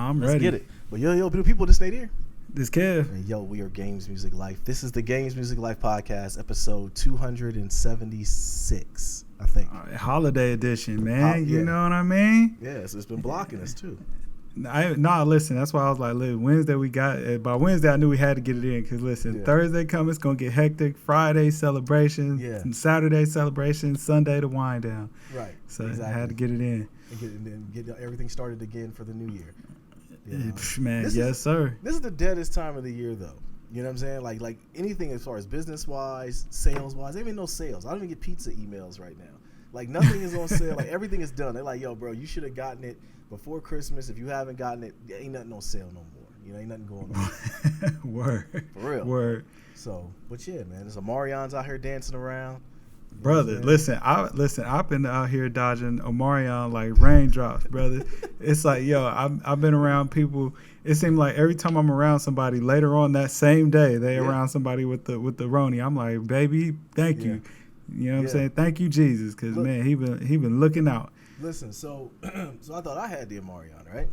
I'm Let's ready. get it. But yo, people, just stay there. This Kev. And yo, we are Games Music Life. This is the Games Music Life podcast, episode 276, I think. Holiday edition, man. Yeah. You know what I mean? Yes, it's been blocking us too. Listen, that's why I was like, look, Wednesday we got, by Wednesday I knew we had to get it in because, listen, Thursday coming, it's going to get hectic. Friday celebration, Saturday celebration, Sunday to wind down. Right. So I had to get it in. And get everything started again for the new year. Man, sir. This is the deadest time of the year, though. You know what I'm saying? Like anything as far as business-wise, sales-wise. There ain't no sales. I don't even get pizza emails right now. Like, nothing is on sale. Like, everything is done. They're like, yo, bro, you should have gotten it before Christmas. If you haven't gotten it, ain't nothing on sale no more. You know, ain't nothing going on. Word. For real. Word. So, but yeah, man, there's Omarion's out here dancing around. Brother, listen, I've been out here dodging Omarion like raindrops, brother. It's like, yo, I've been around people. It seems like every time I'm around somebody, later on that same day, they around somebody with the Roni. I'm like, baby, thank you. You know what I'm saying? Thank you, Jesus, because man, he been looking out. Listen, so I thought I had the Omarion, right?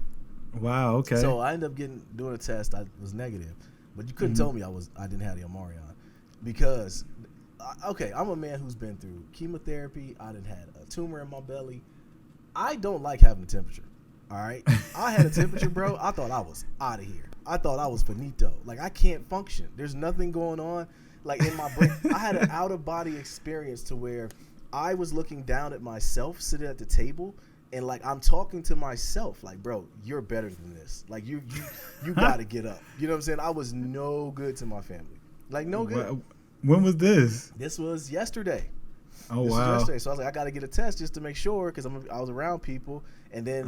Wow. Okay. So I ended up doing a test. I was negative, but you couldn't tell me I didn't have the Omarion because. Okay, I'm a man who's been through chemotherapy. I done had a tumor in my belly. I don't like having a temperature, all right? I had a temperature, bro. I thought I was out of here. I thought I was finito. Like, I can't function. There's nothing going on, like, in my brain. I had an out-of-body experience to where I was looking down at myself sitting at the table, and, like, I'm talking to myself, like, bro, you're better than this. Like, you got to get up. You know what I'm saying? I was no good to my family. Like, no good. When was this? This was yesterday. Oh, wow. Yesterday. So I was like, I got to get a test just to make sure because I was around people. And then,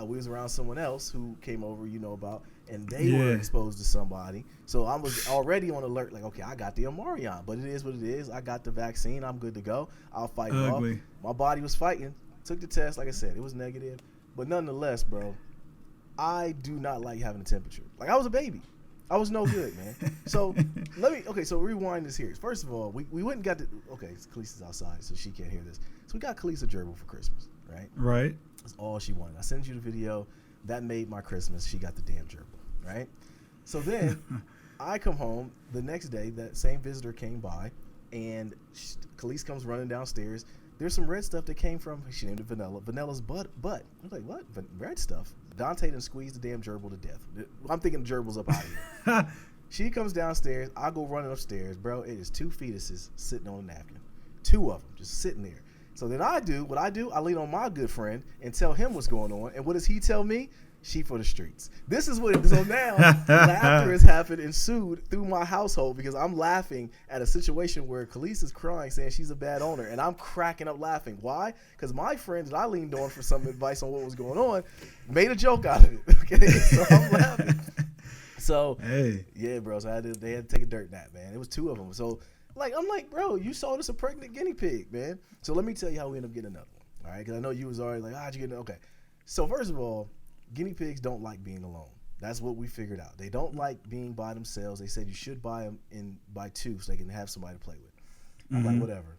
we was around someone else who came over, about, and they were exposed to somebody. So I was already on alert, like, okay, I got the Omarion. But it is what it is. I got the vaccine. I'm good to go. I'll fight it off. My body was fighting. Took the test. Like I said, it was negative. But nonetheless, bro, I do not like having a temperature. Like, I was a baby. I was no good, man. So so rewind this here. First of all, we went and got Khaleesi's outside, so she can't hear this. So we got Khaleesi a gerbil for Christmas, right? Right. That's all she wanted. I sent you the video. That made my Christmas. She got the damn gerbil, right? So then I come home the next day. That same visitor came by, and Khaleesi comes running downstairs. There's some red stuff that came from, she named it Vanilla. Vanilla's butt. I was like, what? Red stuff? Dante done squeezed the damn gerbil to death. I'm thinking the gerbil's up out of here. She comes downstairs. I go running upstairs. Bro, it is 2 fetuses sitting on a napkin. 2 of them just sitting there. So then I lean on my good friend and tell him what's going on. And what does he tell me? She for the streets. This is what. So now laughter has ensued through my household because I'm laughing at a situation where Khaleesi is crying, saying she's a bad owner, and I'm cracking up laughing. Why? Because my friend that I leaned on for some advice on what was going on made a joke out of it. Okay, so I'm laughing. So yeah, bro. So they had to take a dirt nap, man. It was 2 of them. So I'm like, bro, you sold us a pregnant guinea pig, man. So let me tell you how we ended up getting another one. All right, because I know you was already like, how'd you get it? Okay. So first of all, guinea pigs don't like being alone. That's what we figured out. They don't like being by themselves. They said you should buy them by 2 so they can have somebody to play with. I'm like, whatever.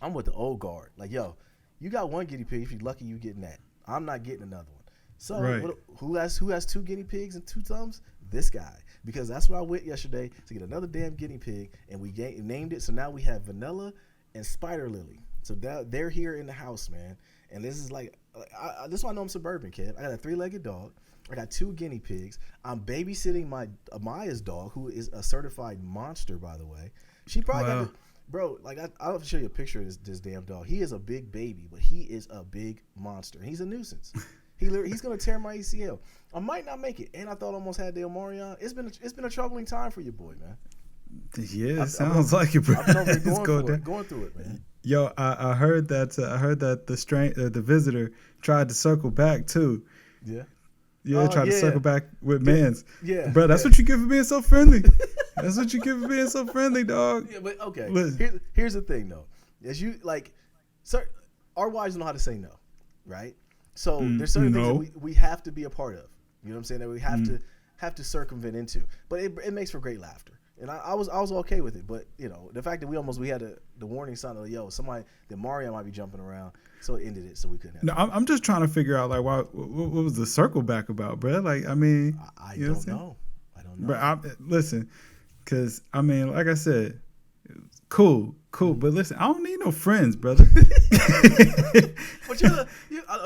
I'm with the old guard. Like, yo, you got 1 guinea pig. If you're lucky, you getting that. I'm not getting another one. So who has 2 guinea pigs and 2 thumbs? This guy. Because that's where I went yesterday to get another damn guinea pig, and we named it. So now we have Vanilla and Spider Lily. So they're here in the house, man. And this is like, this is why I know I'm suburban, kid. I got a 3-legged dog. I got 2 guinea pigs. I'm babysitting my Amaya's dog, who is a certified monster, by the way. She probably got bro, like, I'll have to show you a picture of this damn dog. He is a big baby, but he is a big monster. He's a nuisance. He's going to tear my ACL. I might not make it. And I thought I almost had the Omarion. It's been a troubling time for your boy, man. Yeah, sounds like it, bro. I've been over going through it, man. Yo, I heard that the visitor tried to circle back too. Yeah. Yeah, tried to circle back with Mans. Yeah. Bro, that's what you get for being so friendly. That's what you get for being so friendly, dog. Yeah, but okay. Here's the thing though. As you our wives know how to say no, right? So there's certain things that we have to be a part of. You know what I'm saying? That we have to circumvent into. But it makes for great laughter. And I was okay with it, but the fact that we had the warning sign of that Mario might be jumping around, so it ended it, so we couldn't have. No, I'm just trying to figure out like what was the circle back about, bro? Like I mean, I don't know. But listen, because I mean, like I said, cool, but listen, I don't need no friends, brother. But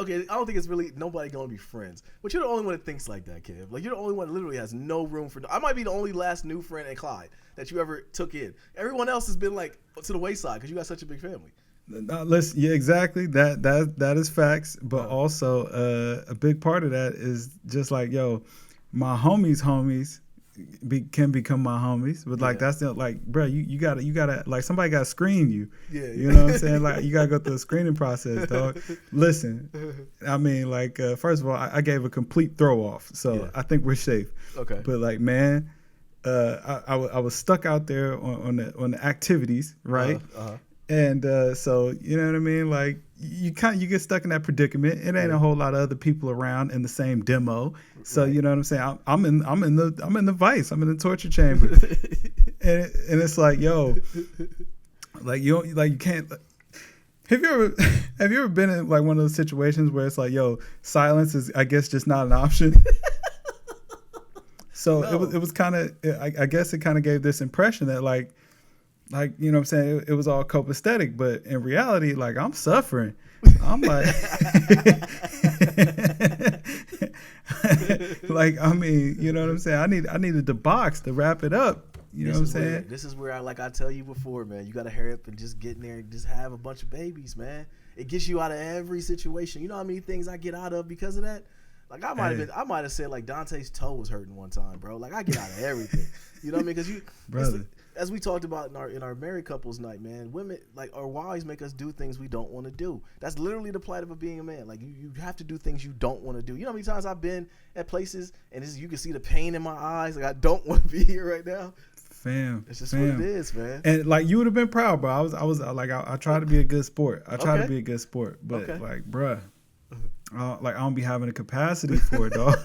okay. I don't think it's really nobody gonna be friends. But you're the only one that thinks like that, Kev. Like you're the only one that literally has no room for. I might be the only last new friend in Clyde that you ever took in. Everyone else has been like to the wayside because you got such a big family. Listen, yeah, exactly. That is facts. But also, a big part of that is just like, my homies can become my homies, but like that's not like, bro, you gotta like somebody gotta screen you. Yeah. You know what I'm saying? Like you gotta go through a screening process, dog. Listen, I mean, like first of all, I gave a complete throw off, so I think we're safe. Okay. But like, man, I was stuck out there on the activities, right? And so you know what I mean, like you get stuck in that predicament. It ain't a whole lot of other people around in the same demo, so you know what I'm saying. I'm in the vice. I'm in the torture chamber, and it's like, like you can't. Have you ever been in like one of those situations where it's like, silence is, I guess, just not an option. So it was kind of, I guess it kind of gave this impression that like, you know what I'm saying, it was all copacetic, but in reality, like I'm suffering. I'm like, like, I mean, you know what I'm saying? I needed the box to wrap it up. You know what I'm saying? This is where I tell you before, man, you got to hurry up and just get in there and just have a bunch of babies, man. It gets you out of every situation. You know how many things I get out of because of that? Like I might have said like Dante's toe was hurting one time, bro. Like I get out of everything. You know what I mean? Because brother. As we talked about in our married couples night, man, women, like, our wives make us do things we don't want to do. That's literally the plight of being a man. Like, you have to do things you don't want to do. You know how many times I've been at places and you can see the pain in my eyes? Like, I don't want to be here right now. Fam. It's just what it is, man. And, like, you would have been proud, bro. I try to be a good sport. I try to be a good sport. But, like, bruh, I don't be having the capacity for it, dog.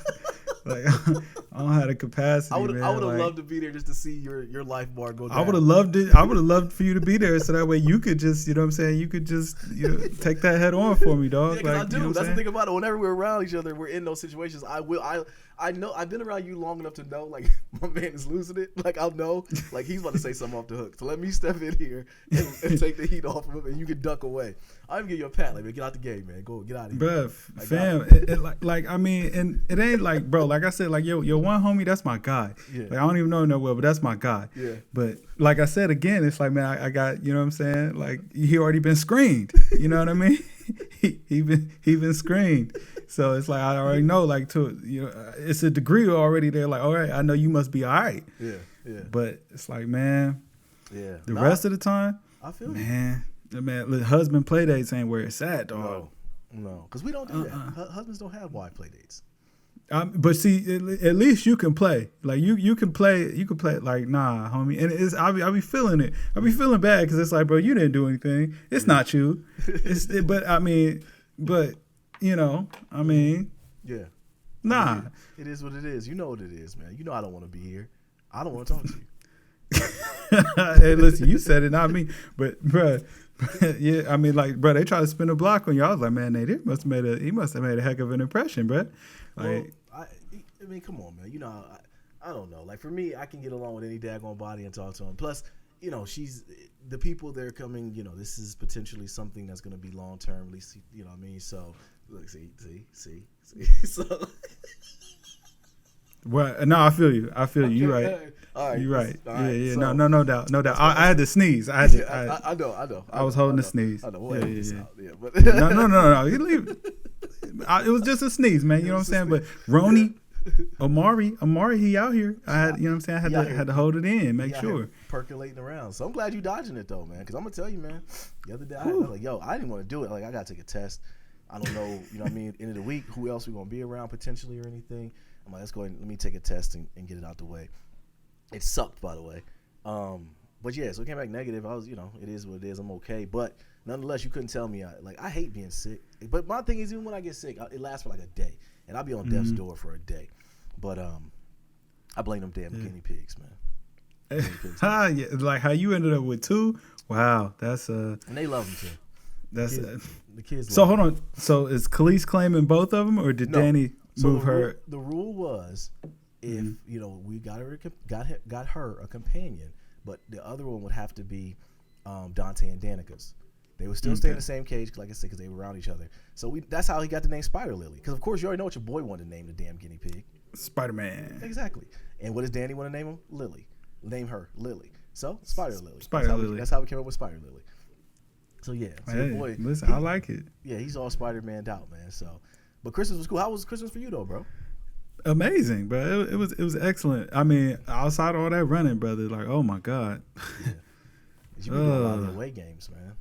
Like I don't have the capacity. I would have like, loved to be there just to see your life bar go down. I would have loved it. I would have loved for you to be there, so that way you could just, you know what I'm saying, you could just take that head on for me, dog. Yeah, like, I do. That's the thing about it. Whenever we're around each other, we're in those situations. I know I've been around you long enough to know like my man is losing it. Like I'll know like he's about to say something off the hook. So let me step in here and take the heat off of him, and you can duck away. I'll even give you a pat, like, man, get out the game, man. Go get out of here. Bruh, fam, like I mean, and it ain't like, bro, like I said, like your one homie, that's my guy. Yeah. Like I don't even know him that well, but that's my guy. Yeah. But like I said again, it's like, man, I got, you know what I'm saying? Like he already been screened. You know what I mean? he been screened. So it's like I already know, like it's a degree already there. Like, all right, I know you must be all right. Yeah, yeah. But it's like, man, the rest of the time, I feel man, husband play dates ain't where it's at, dog. No, because we don't do that. Husbands don't have wife play dates. But see, at least you can play. Like you can play. You can play. Like, nah, homie. And I be feeling it. I be feeling bad because it's like, bro, you didn't do anything. It's not you. But I mean, yeah. Nah. It is what it is. You know what it is, man. You know I don't want to be here. I don't want to talk to you. Hey, listen, you said it, not me. But, bro, yeah, I mean, like, bro, they try to spin a block on you. I was like, man, he must have made a heck of an impression, bro. Like, well, I mean, come on, man. You know, I don't know. Like, for me, I can get along with any daggone body and talk to him. Plus, she's the people they're coming. This is potentially something that's going to be long term. At least, you know what I mean. So, look, see. So. Well, no, I feel you. You're right. All right. You're right. All right. Yeah. So, no doubt. I had to sneeze. I know. I was holding the sneeze. I know. We'll edit this out. Yeah, but no. You leave. It was just a sneeze, man. You know what I'm saying? But Roni, Omari, he out here. I had, you know what I'm saying? I had to hold it in, make sure. Percolating around. So I'm glad you dodging it though, man. Because I'm gonna tell you, man. The other day I was like, I didn't want to do it. Like I gotta take a test. I don't know. You know what I mean? End of the week, who else we gonna be around potentially or anything? I'm like, let's go ahead and let me take a test and get it out the way. It sucked, by the way. But yeah, so it came back negative. I was, it is what it is. I'm okay. But nonetheless, you couldn't tell me. I hate being sick. But my thing is, even when I get sick, it lasts for like a day. And I'll be on death's door for a day. But I blame them damn guinea pigs, man. Yeah, like how you ended up with 2. Wow, that's And they love him too. that's The kids. So love hold him. on. So is Khalees claiming both of them, or did Danny move her? The rule was, if we got her a companion, but the other one would have to be Dante and Danica's. They would still stay in the same cage, like I said, because they were around each other. So that's how he got the name Spider Lily. Because of course you already know what your boy wanted to name the damn guinea pig. Spider-Man. Exactly. And what does Danny want to name him? Lily. Name her Lily. So Spider Lily. Lily. That's how we came up with Spider Lily. So yeah. So hey, boy, listen, I like it. Yeah, he's all Spider-Man out, man. So, but Christmas was cool. How was Christmas for you though, bro? Amazing, bro. It was excellent. I mean, outside of all that running, brother, like, oh my God. Yeah. You been doing a lot of away games, man.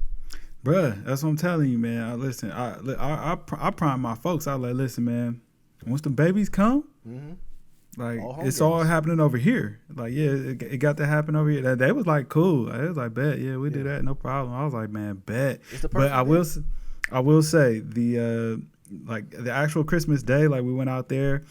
Bruh, that's what I'm telling you, man. Listen, I prime my folks. I like, listen, man. Once the babies come, like it's all happening over here. Like, yeah, it got to happen over here. They was like, cool. It was like, bet, yeah, we do that, no problem. I was like, man, bet. But I will say the actual Christmas day, like we went out there.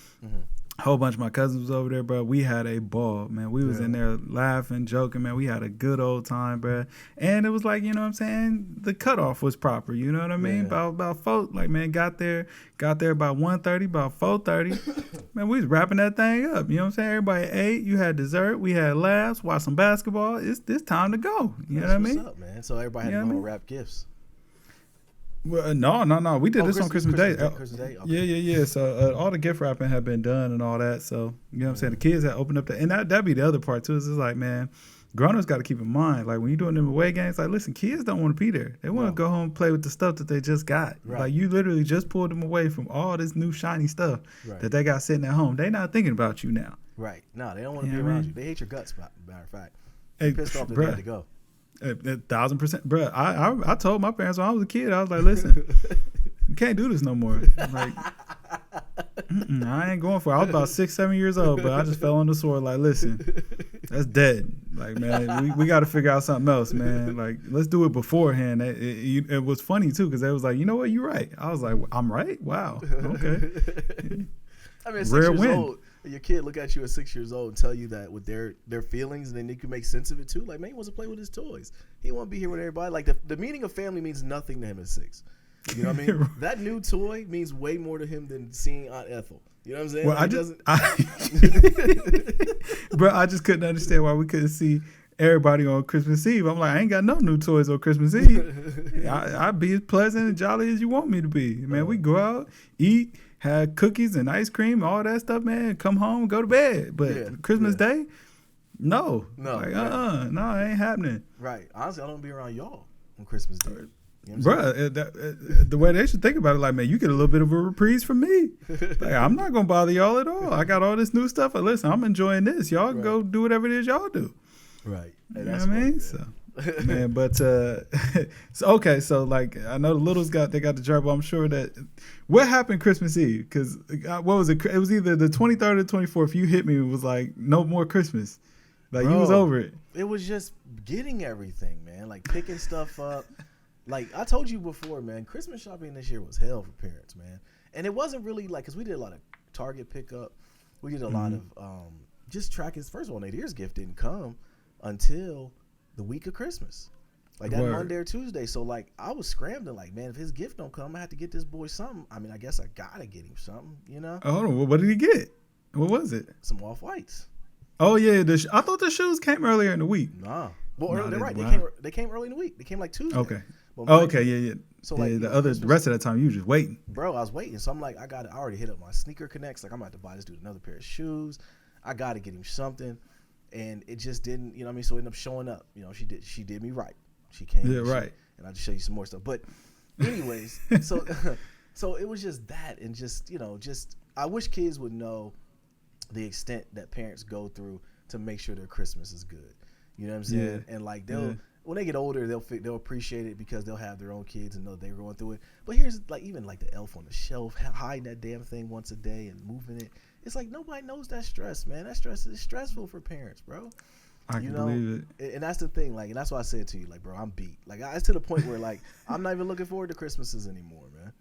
A whole bunch of my cousins was over there, bro. We had a ball, man. We was in there laughing, joking, man. We had a good old time, bro. And it was like, you know what I'm saying? The cutoff was proper, you know what I mean? About 4, like, man, got there about 1:30, about 4:30. Man, we was wrapping that thing up, you know what I'm saying? Everybody ate, you had dessert, we had laughs, watched some basketball. It's time to go, you know what I mean? What's up, man? So everybody had to go wrap gifts. Well, no. We did this on Christmas Day. Christmas Day? Okay. Yeah. So all the gift wrapping had been done and all that. So, you know what I'm saying? The kids had opened up and that'd be the other part too. Is it's like, man, grown-ups got to keep in mind, like when you're doing them away games, like, listen, kids don't want to be there. They want to go home and play with the stuff that they just got. Right. Like, you literally just pulled them away from all this new shiny stuff that they got sitting at home. They not thinking about you now. Right. No, they don't want to be around you. They hate your guts, matter of fact. They're pissed off that they had to go. 1,000%, bro. I told my parents when I was a kid, I was like, listen, you can't do this no more. Like, I ain't going for it. I was about 6, 7 years old, but I just fell on the sword. Like, listen, that's dead. Like, man, we got to figure out something else, man. Like, let's do it beforehand. It was funny too because they was like, you know what, you're right. I was like, I'm right. Wow. Okay. I mean, 6 years old. Your kid look at you at 6 years old and tell you that with their feelings, and then you can make sense of it too. Like, man, he wants to play with his toys. He want to be here with everybody. Like, the meaning of family means nothing to him at 6. You know what I mean? That new toy means way more to him than seeing Aunt Ethel. You know what I'm saying? Well, bro, I just couldn't understand why we couldn't see everybody on Christmas Eve. I'm like, I ain't got no new toys on Christmas Eve. I'd be as pleasant and jolly as you want me to be. Man, we go out, eat, have cookies and ice cream, all that stuff, man. Come home, go to bed. But Christmas Day, no. Like, no, it ain't happening. Right. Honestly, I don't be around y'all on Christmas Day. You know Bruh, the way they should think about it, like, man, you get a little bit of a reprise from me. Like, I'm not going to bother y'all at all. I got all this new stuff. But listen, I'm enjoying this. Y'all can go do whatever it is y'all do. Right. You know what I mean? So, man, but, so, okay, so, like, I know the littles got the gerbil. I'm sure that, what happened Christmas Eve? Because, what was it? It was either the 23rd or the 24th. You hit me, it was like, no more Christmas. Like, you was over it. It was just getting everything, man. Like, picking stuff up. Like, I told you before, man, Christmas shopping this year was hell for parents, man. And it wasn't really, like, because we did a lot of Target pickup. We did a lot of just tracking. First of all, Nadir's gift didn't come until the week of Christmas. Like, that Monday or Tuesday. So, like, I was scrambling, like, man, if his gift don't come, I have to get this boy something. I mean, I guess I got to get him something, you know? Oh, hold on. What did he get? What was it? Some Off-Whites. Oh, yeah. I thought the shoes came earlier in the week. Nah. Well, they're right. They came early in the week. They came, like, Tuesday. Okay. Okay, yeah. So like the rest of that time you were just waiting. Bro, I was waiting. So I'm like, I already hit up my sneaker connects. Like, I'm about to buy this dude another pair of shoes. I gotta get him something. And it just didn't, you know what I mean? So it ended up showing up. You know, she did me right. She came. Yeah, right. And I'll just show you some more stuff. But anyways, so it was just that, and just, you know, just I wish kids would know the extent that parents go through to make sure their Christmas is good. You know what I'm saying? Yeah. And like when they get older, they'll appreciate it because they'll have their own kids and know they're going through it. But here's like even like the elf on the shelf, hiding that damn thing once a day and moving it. It's like nobody knows that stress, man. That stress is stressful for parents, bro. I can believe it. And that's the thing, like, and that's why I said to you, like, bro, I'm beat. Like, it's to the point where like I'm not even looking forward to Christmases anymore, man.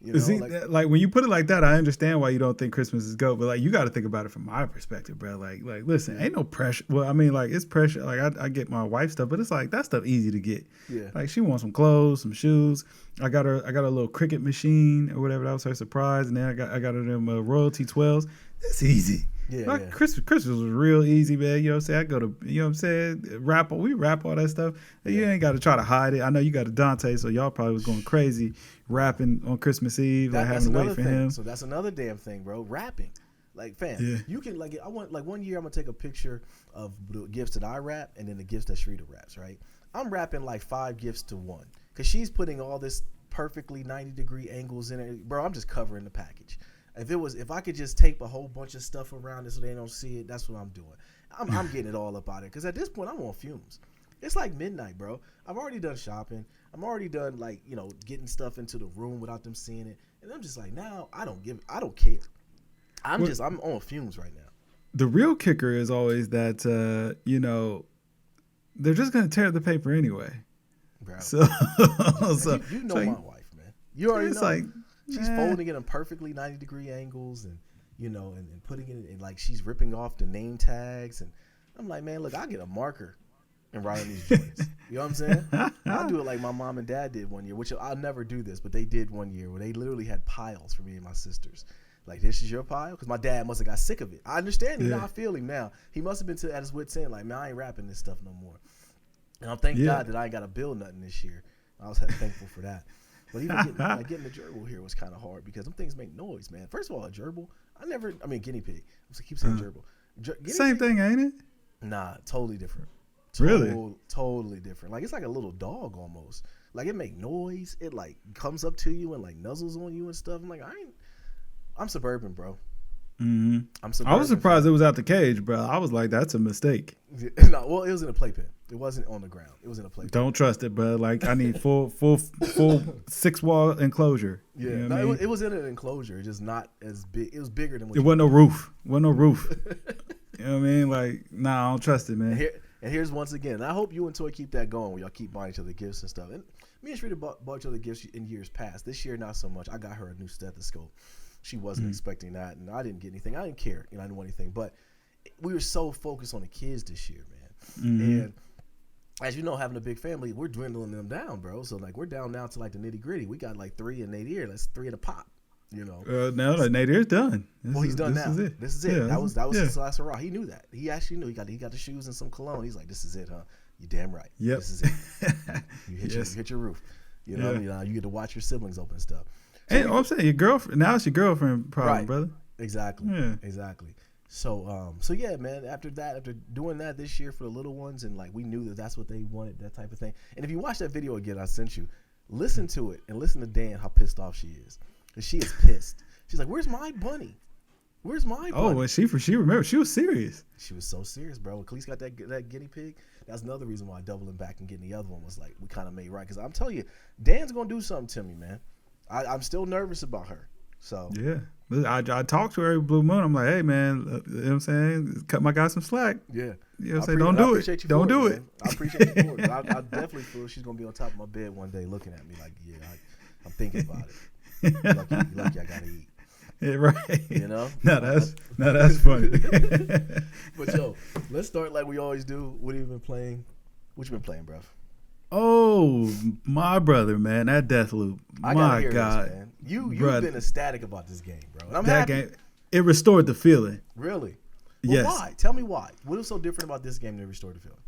You know, See, like when you put it like that, I understand why you don't think Christmas is GOAT, but like you got to think about it from my perspective, bro. Like listen, ain't no pressure. Well, I mean, like it's pressure. Like I get my wife stuff, but it's like that stuff easy to get. Yeah. Like she wants some clothes, some shoes. I got a little cricket machine or whatever. That was her surprise, and then I got her them royalty 12s. It's easy. Yeah, like yeah. Christmas was real easy, man. You know what I'm saying? I go to, you know what I'm saying? We rap all that stuff. You ain't got to try to hide it. I know you got a Dante, so y'all probably was going crazy rapping on Christmas Eve, like having to wait for him. So that's another damn thing, bro. Rapping. Like, fam, you can, like, I want, like, one year I'm going to take a picture of the gifts that I rap and then the gifts that Shrita raps, right? I'm rapping like 5 gifts to 1 because she's putting all this perfectly 90-degree angles in it. Bro, I'm just covering the package. If I could just tape a whole bunch of stuff around it so they don't see it, that's what I'm doing. I'm getting it all up out of it because at this point I'm on fumes. It's like midnight, bro. I've already done shopping. I'm already done, like, you know, getting stuff into the room without them seeing it, and I'm just like, now I don't care. I'm on fumes right now. The real kicker is always that you know, they're just gonna tear the paper anyway. Bro. So you know my wife, man. You already know. Like, she's folding it in perfectly 90-degree angles, and you know, and putting it in, like, she's ripping off the name tags, and I'm like, man, look, I'll get a marker and write on these joints. You know what I'm saying? I'll do it like my mom and dad did one year, which I'll never do this, but they did one year where they literally had piles for me and my sisters. Like, this is your pile? Because my dad must have got sick of it. I understand. You know, I feel him now. He must have been at his wit's end, like, man, I ain't rapping this stuff no more. And I'm thank God that I ain't got to build nothing this year. I was thankful for that. But even getting the gerbil here was kind of hard because them things make noise, man. First of all, a gerbil, guinea pig. I keep saying gerbil. Same thing, ain't it? Nah, totally different. Really? Totally different. Like, it's like a little dog almost. Like, it make noise. It, like, comes up to you and, like, nuzzles on you and stuff. I'm like, I'm suburban, bro. Mm-hmm. I'm suburban. I was surprised it was out the cage, bro. I was like, that's a mistake. No, well, it was in a playpen. It wasn't on the ground. It was in a playpen. Don't trust it, bro. Like, I need full 6-wall enclosure. Yeah, you know what I mean? It was in an enclosure. It's just not as big. It was bigger than what it wasn't no roof. Wasn't no roof. You know what I mean? Like, nah, I don't trust it, man. And here's once again. And I hope you and Toy keep that going, where y'all keep buying each other gifts and stuff. And me and Shrita bought each other gifts in years past. This year, not so much. I got her a new stethoscope. She wasn't expecting that, and I didn't get anything. I didn't care. You know, I didn't want anything. But we were so focused on the kids this year, man. And as you know, having a big family, we're dwindling them down, bro. So, like, we're down now to, like, the nitty-gritty. We got, like, 3 in Nadir. That's 3 at a pop, you know. No, Nadir's done. He's done now. This is it. Yeah, that was his last hurrah. He knew that. He actually knew. He got the shoes and some cologne. He's like, this is it, huh? You damn right. Yep. This is it. You hit your roof. You know what I mean? You get to watch your siblings open stuff. So I'm saying your girlfriend. Now it's your girlfriend problem, right, brother. Exactly. Yeah. Exactly. So yeah, man. After doing that this year for the little ones, and, like, we knew that that's what they wanted, that type of thing. And if you watch that video again, I sent you, listen to it and listen to Dan how pissed off she is, because she is pissed. She's like, "Where's my bunny? Where's my bunny?" Oh, well, she remember she was serious. She was so serious, bro. When Khalees got that guinea pig, that's another reason why doubling back and getting the other one was like we kind of made right. Because I'm telling you, Dan's gonna do something to me, man. I'm still nervous about her. So yeah, I talked to her every blue moon. I'm like, hey, man, you know what I'm saying? Cut my guy some slack. Yeah. You know what I'm saying? Don't do it. Don't do it. I appreciate you for it. I definitely feel she's going to be on top of my bed one day looking at me like, yeah, I'm thinking about it. You're lucky I got to eat. Yeah, right. You know? No, that's funny. But, yo, let's start like we always do. What have you been playing? What you been playing, bro? Oh, my brother, man, that Deathloop. My God. This, man. You've been ecstatic about this game, bro. And I'm that happy. Game, it restored the feeling. Really? Well, yes. Why? Tell me why. What was so different about this game that restored the feeling?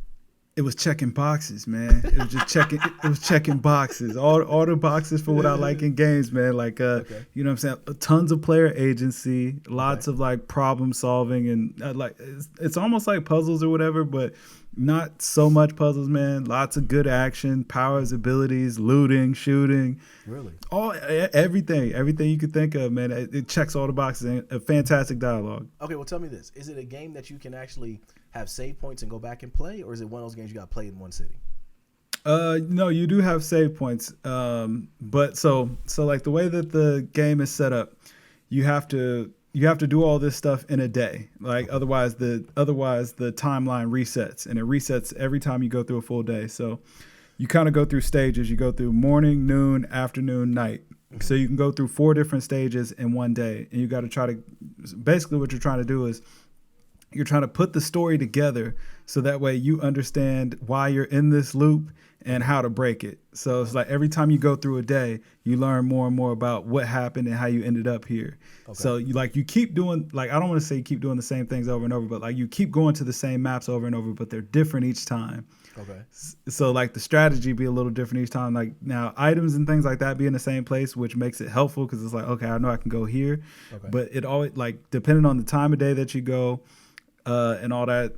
It was checking boxes, man. It was just checking. It was checking boxes. All the boxes for what I like in games, man. Like, you know what I'm saying? Tons of player agency, lots of, like, problem solving, and like it's almost like puzzles or whatever, but not so much puzzles, man. Lots of good action, powers, abilities, looting, shooting. Really? Everything you could think of, man. It checks all the boxes. And a fantastic dialogue. Okay, well, tell me this: is it a game that you can actually have save points and go back and play, or is it one of those games you got to play in one sitting? No, you do have save points. But so like the way that the game is set up, you have to do all this stuff in a day. Like otherwise the timeline resets, and it resets every time you go through a full day. So you kind of go through stages. You go through morning, noon, afternoon, night. So you can go through 4 different stages in one day, and you got to try to, basically what you're trying to do is you're trying to put the story together so that way you understand why you're in this loop and how to break it. So it's like every time you go through a day, you learn more and more about what happened and how you ended up here. Okay. So you keep doing, like, I don't want to say you keep doing the same things over and over, but like you keep going to the same maps over and over, but they're different each time. Okay. So like the strategy be a little different each time. Like now items and things like that be in the same place, which makes it helpful because it's like, okay, I know I can go here. Okay. But it always, like, depending on the time of day that you go and all that,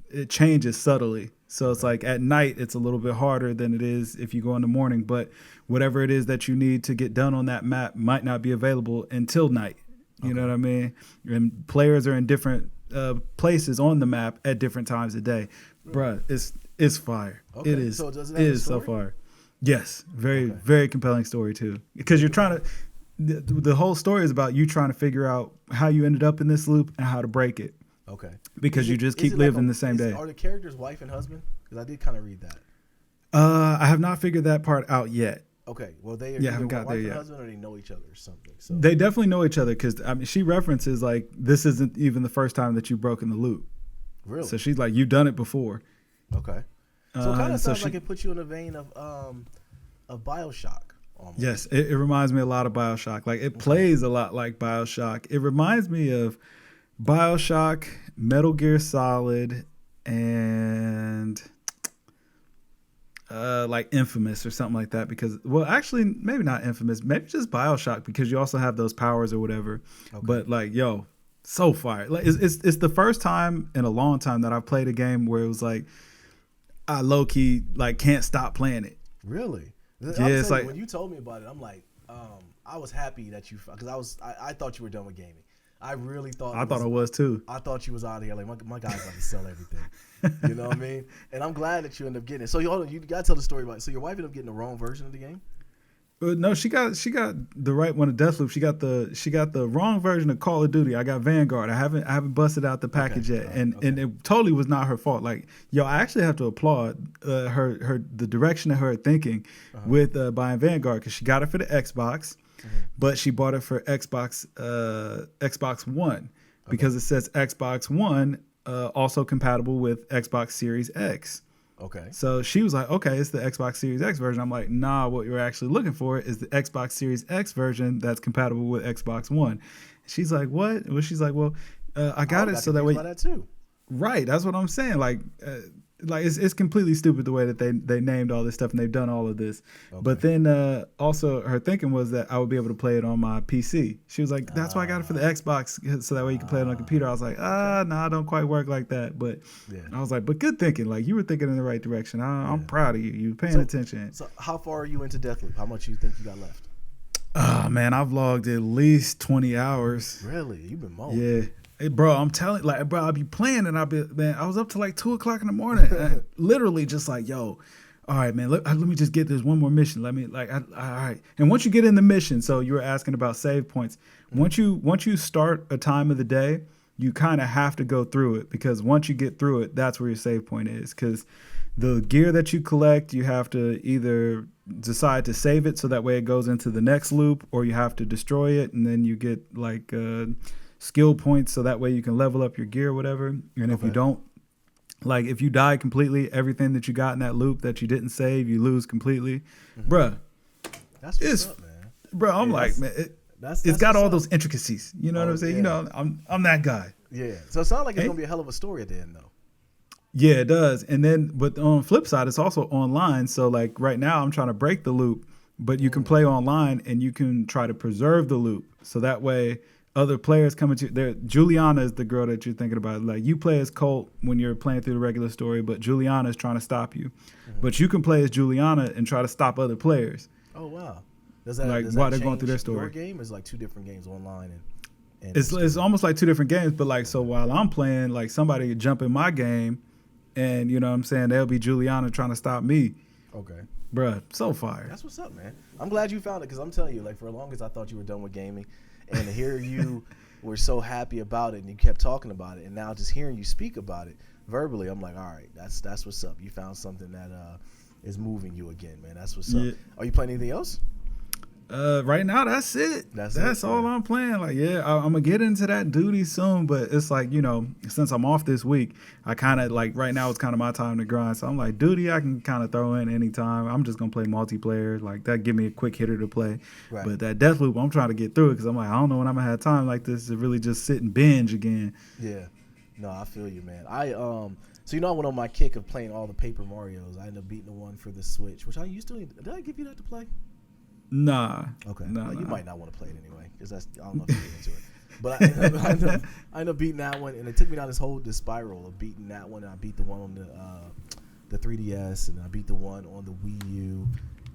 it changes subtly. So it's like at night, it's a little bit harder than it is if you go in the morning. But whatever it is that you need to get done on that map might not be available until night. You know what I mean? And players are in different places on the map at different times of day. Bruh, it's fire. Okay. It is. So does it have a story? So fire. Yes, very compelling story too. Because you're trying to, the whole story is about you trying to figure out how you ended up in this loop and how to break it. Okay. Because you just keep living the same day. Are the characters wife and husband? Because I did kind of read that. I have not figured that part out yet. Okay. Well, they are haven't got wife there and yet. Husband, or they know each other or something. So they definitely know each other because I mean, she references like this isn't even the first time that you've broken the loop. Really? So she's like, you've done it before. Okay. So it kind of sounds like it puts you in the vein of BioShock. Almost. Yes, it reminds me a lot of BioShock. Like it plays a lot like BioShock. It reminds me of BioShock, Metal Gear Solid, and like Infamous or something like that. Because, well, actually, maybe not Infamous, maybe just BioShock because you also have those powers or whatever. Okay. But like, yo, so fire! Like it's the first time in a long time that I've played a game where it was like I low key like can't stop playing it. Really? Yeah, it's like when you told me about it, I'm like, I was happy that you, because I thought you were done with gaming. I really thought I was too. I thought you was out of here. Like my guy's about to sell everything. You know what I mean? And I'm glad that you ended up getting it. So hold on, you gotta tell the story about it. So your wife ended up getting the wrong version of the game? No, she got the right one of Deathloop. She got the wrong version of Call of Duty. I got Vanguard. I haven't busted out the package yet, and it totally was not her fault. Like, yo, I actually have to applaud the direction of her thinking with buying Vanguard because she got it for the Xbox, but she bought it for Xbox One because it says Xbox One also compatible with Xbox Series X. Okay. So she was like, okay, it's the Xbox Series X version. I'm like, nah, what you're actually looking for is the Xbox Series X version that's compatible with Xbox One. She's like, what? Well, she's like, well, I got it so that way. That too. Right. That's what I'm saying. Like it's completely stupid the way that they named all this stuff and they've done all of this. Okay. But then also her thinking was that I would be able to play it on my PC. She was like, that's why I got it for the Xbox so that way you can play it on a computer. I was like, nah, don't quite work like that. But I was like, but good thinking. Like you were thinking in the right direction. I'm proud of you. You were paying attention. So how far are you into Deathloop? How much you think you got left? Oh, man, I've logged at least 20 hours. Really? You've been mowing. Yeah. Hey, bro, I'm telling, like, bro, I'll be playing and I was up to like 2:00 in the morning. Literally just like, yo, all right, man, let me just get this one more mission. Let me all right. And once you get in the mission, so you were asking about save points. Once you start a time of the day, you kind of have to go through it because once you get through it, that's where your save point is. Because the gear that you collect, you have to either decide to save it so that way it goes into the next loop, or you have to destroy it and then you get like skill points so that way you can level up your gear or whatever. And if you don't, like if you die completely, everything that you got in that loop that you didn't save, you lose completely. Bruh. That's what's up, man. Bro, I'm like, man, it's got all those intricacies. You know what I'm saying? Yeah. You know, I'm that guy. Yeah. So it sounds like it's going to be a hell of a story at the end, though. Yeah, it does. And then, but on the flip side, it's also online. So like right now I'm trying to break the loop, but you can play online and you can try to preserve the loop. So that way other players come into there. Juliana is the girl that you're thinking about. Like you play as Colt when you're playing through the regular story, but Juliana is trying to stop you. But you can play as Juliana and try to stop other players. Oh wow! Does while they're going through their story? Your game is like two different games online, and it's almost like two different games. But like so while I'm playing, like somebody could jump in my game, and you know what I'm saying, they'll be Juliana trying to stop me. Okay. Bruh, so fire. That's what's up, man. I'm glad you found it because I'm telling you, like for as long as I thought you were done with gaming. And to hear you were so happy about it and you kept talking about it, and now just hearing you speak about it verbally, I'm like, all right, that's what's up. You found something that is moving you again, man. That's what's up. Are you playing anything else? Right now, that's it. That's all I'm playing. Like, yeah, I'm gonna get into that duty soon, but it's like, you know, since I'm off this week, I kind of like right now it's kind of my time to grind. So I'm like, duty, I can kind of throw in anytime. I'm just gonna play multiplayer. Like that, give me a quick hitter to play. Right. But that Deathloop, I'm trying to get through it because I'm like, I don't know when I'm gonna have time like this to really just sit and binge again. Yeah, no, I feel you, man. So you know, I went on my kick of playing all the Paper Marios. I ended up beating the one for the Switch, which I used to. Did I give you that to play? Nah. Okay. Nah, well, you might not want to play it anyway, because I don't know if you get into it. But I ended up beating that one, and it took me down this spiral of beating that one. And I beat the one on the 3DS, and I beat the one on the Wii U.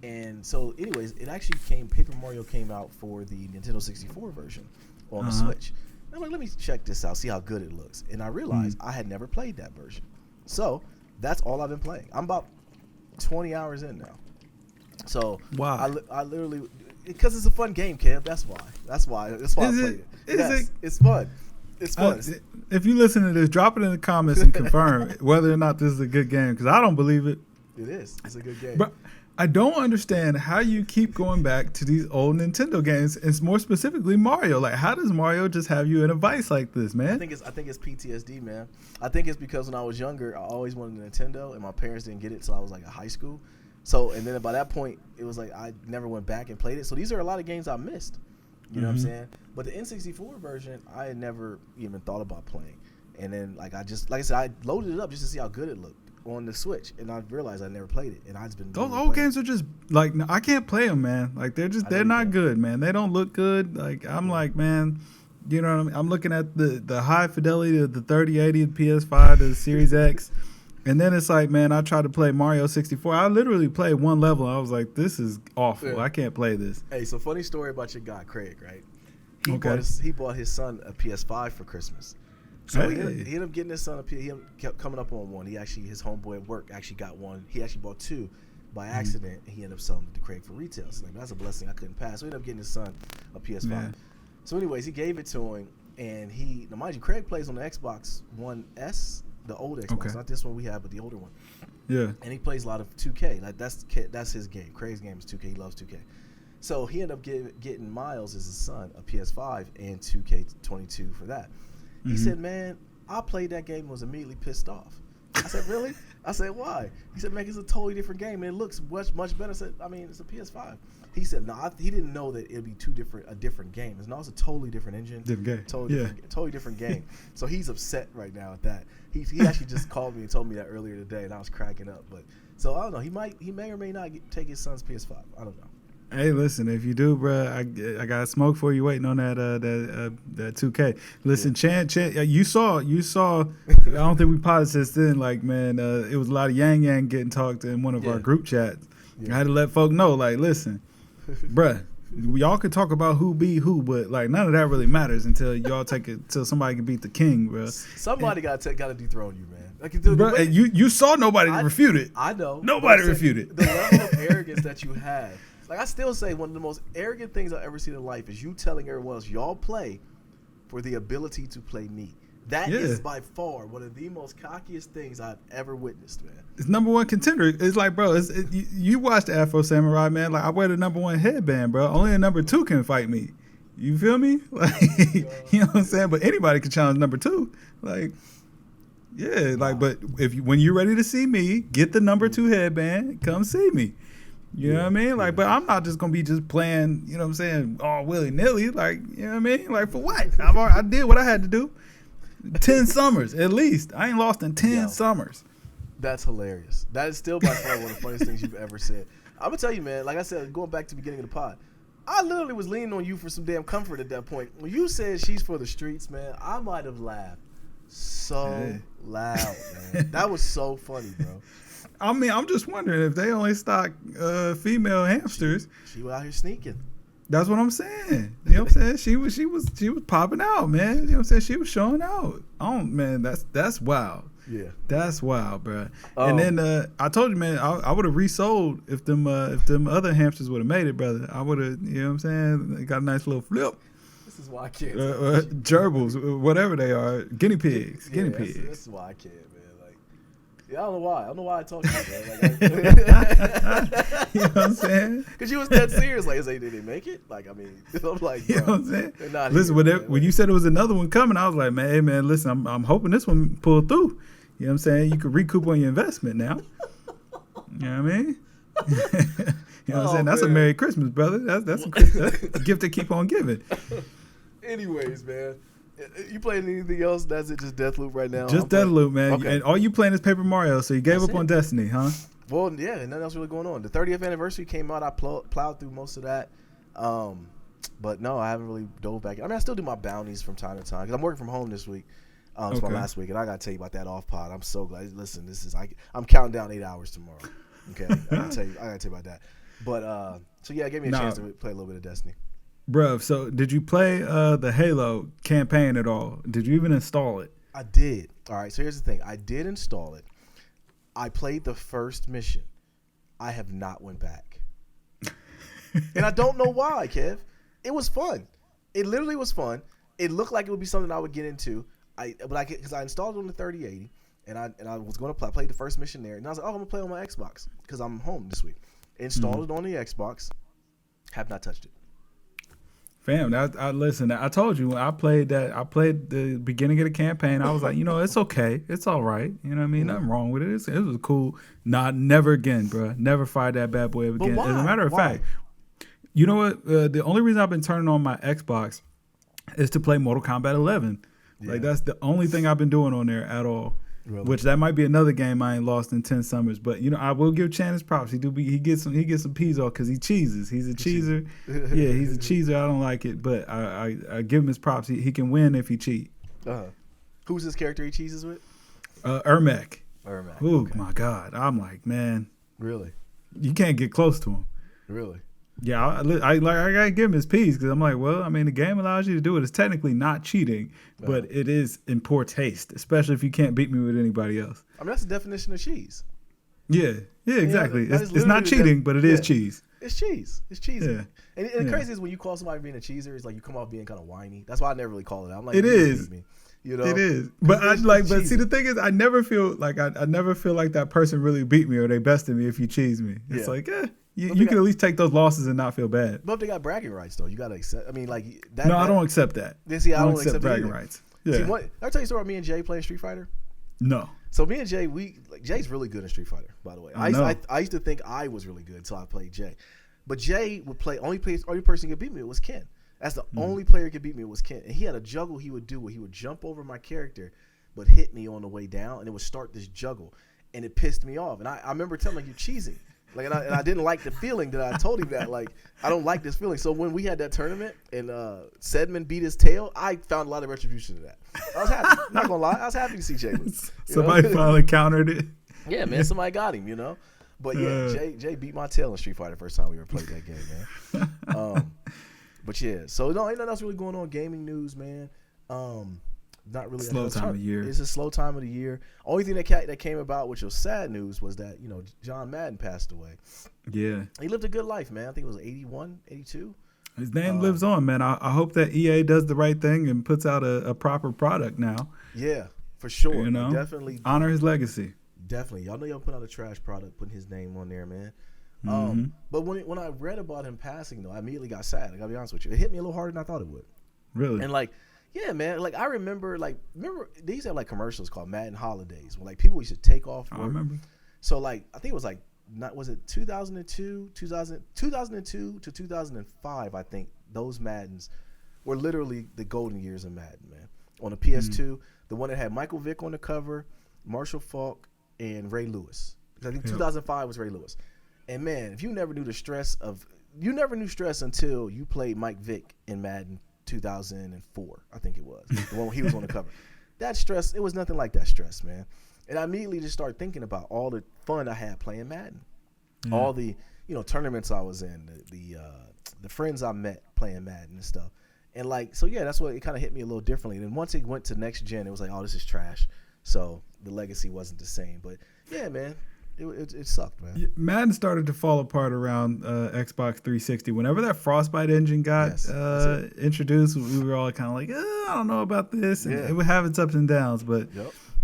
And so, anyways, Paper Mario came out for the Nintendo 64 version on the Switch. And I'm like, let me check this out, see how good it looks. And I realized I had never played that version. So that's all I've been playing. I'm about 20 hours in now. So wow. I literally, because it's a fun game, Kev. That's why I played it. It's fun. It's fun. If you listen to this, drop it in the comments and confirm whether or not this is a good game, because I don't believe it. It is. It's a good game. But I don't understand how you keep going back to these old Nintendo games, and more specifically Mario. Like, how does Mario just have you in a vice like this, man? I think it's PTSD, man. I think it's because when I was younger, I always wanted a Nintendo, and my parents didn't get it until I was like in high school. So, and then by that point, it was like I never went back and played it. So these are a lot of games I missed. You know what I'm saying? But the N64 version, I had never even thought about playing. And then, like I said, I loaded it up just to see how good it looked on the Switch, and I realized I never played it. And I've been those old games are just like, I can't play them, man. Like they're not good, man. They don't look good. Like I'm like, man, you know what I mean? I'm looking at the high fidelity of the 3080 PS5 to the Series X. And then it's like, man, I tried to play Mario 64. I literally played one level. I was like, this is awful. Yeah. I can't play this. Hey, so funny story about your guy, Craig, right? He bought his son a PS5 for Christmas. So he ended up getting his son a PS5. He kept coming up on one. His homeboy at work actually got one. He actually bought two by accident, and he ended up selling it to Craig for retail. So like, that's a blessing I couldn't pass. So he ended up getting his son a PS5. Yeah. So anyways, he gave it to him, and now mind you, Craig plays on the Xbox One S. The old Xbox, not this one we have, but the older one. Yeah. And he plays a lot of 2K. Like that's his game. Craig's game is 2K. He loves 2K. So he ended up getting Miles as his son a PS5 and 2K22 for that. He said, "Man, I played that game and was immediately pissed off." I said, "Really?" I said, "Why?" He said, "Man, it's a totally different game and it looks much better." I said, "I mean, it's a PS5." He said, "No, he didn't know that it'd be a different game. No, it's a totally different engine, totally different game." So he's upset right now at that. He actually just called me and told me that earlier today, and I was cracking up. But so I don't know. He may or may not take his son's PS5. I don't know. Hey, listen, if you do, bro, I got smoke for you waiting on that 2K. Listen, Chan, you saw. I don't think we potted since then. Like, man, it was a lot of yang getting talked in one of our group chats. Yeah. I had to let folk know, like, listen, bruh, y'all could talk about who beat who, but like none of that really matters until y'all take it till somebody can beat the king, bro. Somebody got to dethrone you, man. Like, dude, bro, you saw nobody refute it. I know. Nobody refuted. The level of arrogance that you had. Like, I still say one of the most arrogant things I've ever seen in life is you telling everyone else y'all play for the ability to play me. That is by far one of the most cockiest things I've ever witnessed, man. It's number one contender. It's like, bro, you watch the Afro Samurai, man. Like, I wear the number one headband, bro. Only a number two can fight me. You feel me? Like, you know what I'm saying? But anybody can challenge number two. Like, yeah, like, but when you're ready to see me, get the number two headband, come see me. You know what I mean? Like, but I'm not just going to be just playing, you know what I'm saying, all willy-nilly. Like, you know what I mean? Like, for what? I did what I had to do. 10 summers, at least. I ain't lost in 10 summers. That's hilarious. That is still by far one of the funniest things you've ever said. I'm going to tell you, man, like I said, going back to the beginning of the pod, I literally was leaning on you for some damn comfort at that point. When you said she's for the streets, man, I might have laughed so loud, man. That was so funny, bro. I mean, I'm just wondering if they only stock female hamsters. She was out here sneaking. That's what I'm saying. You know what I'm saying? She was popping out, man. You know what I'm saying? She was showing out. Oh man, that's wild. Yeah, that's wild, bro. And then I told you, man, I would have resold if them other hamsters would have made it, brother. I would have. You know what I'm saying? They got a nice little flip. This is why I can't. Gerbils, whatever they are, guinea pigs. Guinea pigs. That's why I can't, man. Like, Yeah, I don't know why. I don't know why I talk to you, man. You know what I'm saying? Because you was dead serious. Like, did they make it? Like, I mean, I'm like, You know what I'm saying? they're not Listen, here, when you said it was another one coming, I was like, man, hey, man, listen, I'm hoping this one pulled through. You know what I'm saying? You could recoup on your investment now. You know what I mean? You know what I'm saying? That's a Merry Christmas, brother. That's a gift to keep on giving. Anyways, man. You playing anything else? That's it, just Deathloop right now? Just Deathloop, man. Okay. And all you playing is Paper Mario, so you gave up on Destiny, huh? Well, yeah, nothing else really going on. The 30th anniversary came out. I plowed through most of that. But no, I haven't really dove back. I mean, I still do my bounties from time to time because I'm working from home this week. It's my last week, and I got to tell you about that off pod. I'm so glad. Listen, I'm counting down 8 hours tomorrow. Okay, I got to tell you about that. But, so yeah, it gave me a chance to play a little bit of Destiny. Bruh, so did you play the Halo campaign at all? Did you even install it? I did. All right, so here's the thing. I did install it. I played the first mission. I have not went back. And I don't know why, Kev. It was fun. It literally was fun. It looked like it would be something I would get into. Because I installed it on the 3080, and I was going to play the first mission there. And I was like, oh, I'm going to play on my Xbox because I'm home this week. Installed it on the Xbox. Have not touched it. Fam, listen, I told you when I played the beginning of the campaign, I was like, it's okay. It's all right. You know what I mean? Nothing wrong with it. It was cool. Never again, bro. Never fired that bad boy again. But why? As a matter of fact, you know what? The only reason I've been turning on my Xbox is to play Mortal Kombat 11. Yeah. Like, that's the only thing I've been doing on there at all. Really? Which that might be another game I ain't lost in 10 summers, but I will give Chan his props. He gets some peas off because he cheeses. He's a cheeser. Yeah, he's a cheeser. I don't like it, but I give him his props. He can win if he cheat. Who's his character he cheeses with? Ermac. Oh okay. My God, I'm like, man. Really? You can't get close to him. Really? Yeah, I gotta give him his piece because I'm like, well, I mean, the game allows you to do it. It's technically not cheating, but it is in poor taste, especially if you can't beat me with anybody else. I mean, that's the definition of cheese. Yeah, exactly. It's not cheating, but it is cheese. It's cheese. It's cheesy. Yeah. And the crazy is when you call somebody being a cheeser, it's like you come off being kind of whiny. That's why I never really call it that. I'm like, it is. Me. It is. But but see, the thing is, I never feel like that person really beat me or they bested me if you cheese me. It's like, you can at least take those losses and not feel bad. But if they got bragging rights, though, you got to accept. I mean, like that. No, I don't accept that. See, I don't accept bragging rights. Yeah. See, did I tell you a story about me and Jay playing Street Fighter? No. So me and Jay, Jay's really good in Street Fighter, by the way. I used to think I was really good until I played Jay. But Jay would play, only person who could beat me was Ken. That's the only player who could beat me was Ken. And he had a juggle he would do where he would jump over my character but hit me on the way down, and it would start this juggle. And it pissed me off. And I remember telling him, like, you're cheesing. Like, and I didn't like the feeling that I told him that. Like, I don't like this feeling. So when we had that tournament and Sedman beat his tail, I found a lot of retribution to that. I was happy. Not going to lie. I was happy to see Jay lose. Somebody finally countered it. Yeah, man. Somebody got him, But yeah, Jay beat my tail in Street Fighter the first time we ever played that game, man. But yeah, so no, ain't nothing else really going on. Gaming news, man. Not really. Slow time of year. It's a slow time of the year. Only thing that came about, which was sad news, was that John Madden passed away. Yeah, he lived a good life, man. I think it was 81, 82. His name lives on, man. I hope that EA does the right thing and puts out a proper product now. Yeah, for sure. Definitely honor his legacy. Definitely, y'all know y'all put out a trash product, putting his name on there, man. But when I read about him passing, though, I immediately got sad. I gotta be honest with you, it hit me a little harder than I thought it would. Really? And yeah, man. Like I remember they used to have commercials called Madden Holidays, where people used to take off work. I remember. So I think it was was it 2002 to 2005? I think those Maddens were literally the golden years of Madden, man. On the PS2, the one that had Michael Vick on the cover, Marshall Faulk, and Ray Lewis. Because I think 2005 was Ray Lewis. And man, if you never knew stress until you played Mike Vick in Madden 2004, I think it was the one he was on the cover. That stress, it was nothing like that stress, man. And I immediately just started thinking about all the fun I had playing Madden, all the tournaments I was in, the friends I met playing Madden and stuff. And so yeah, that's what it kind of hit me a little differently. And then once it went to next gen, it was like, oh, this is trash. So the legacy wasn't the same. But yeah, man. It sucked, man. Madden started to fall apart around Xbox 360. Whenever that Frostbite engine got introduced, we were all kind of like, I don't know about this. And it would have its ups and downs. But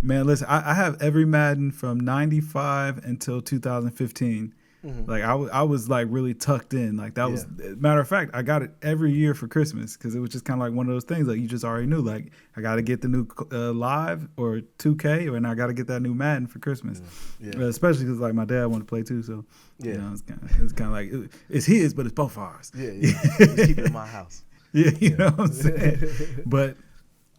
Man, listen, I have every Madden from 95 until 2015. Like I was like really tucked in. Like that was matter of fact, I got it every year for Christmas because it was just kind of like one of those things like you just already knew. Like I got to get the new Live or 2K, and I got to get that new Madden for Christmas. Especially because like my dad wanted to play too, so you know, it's kind of like it's his, but it's both ours. Just keep it in my house. You know what I'm saying? But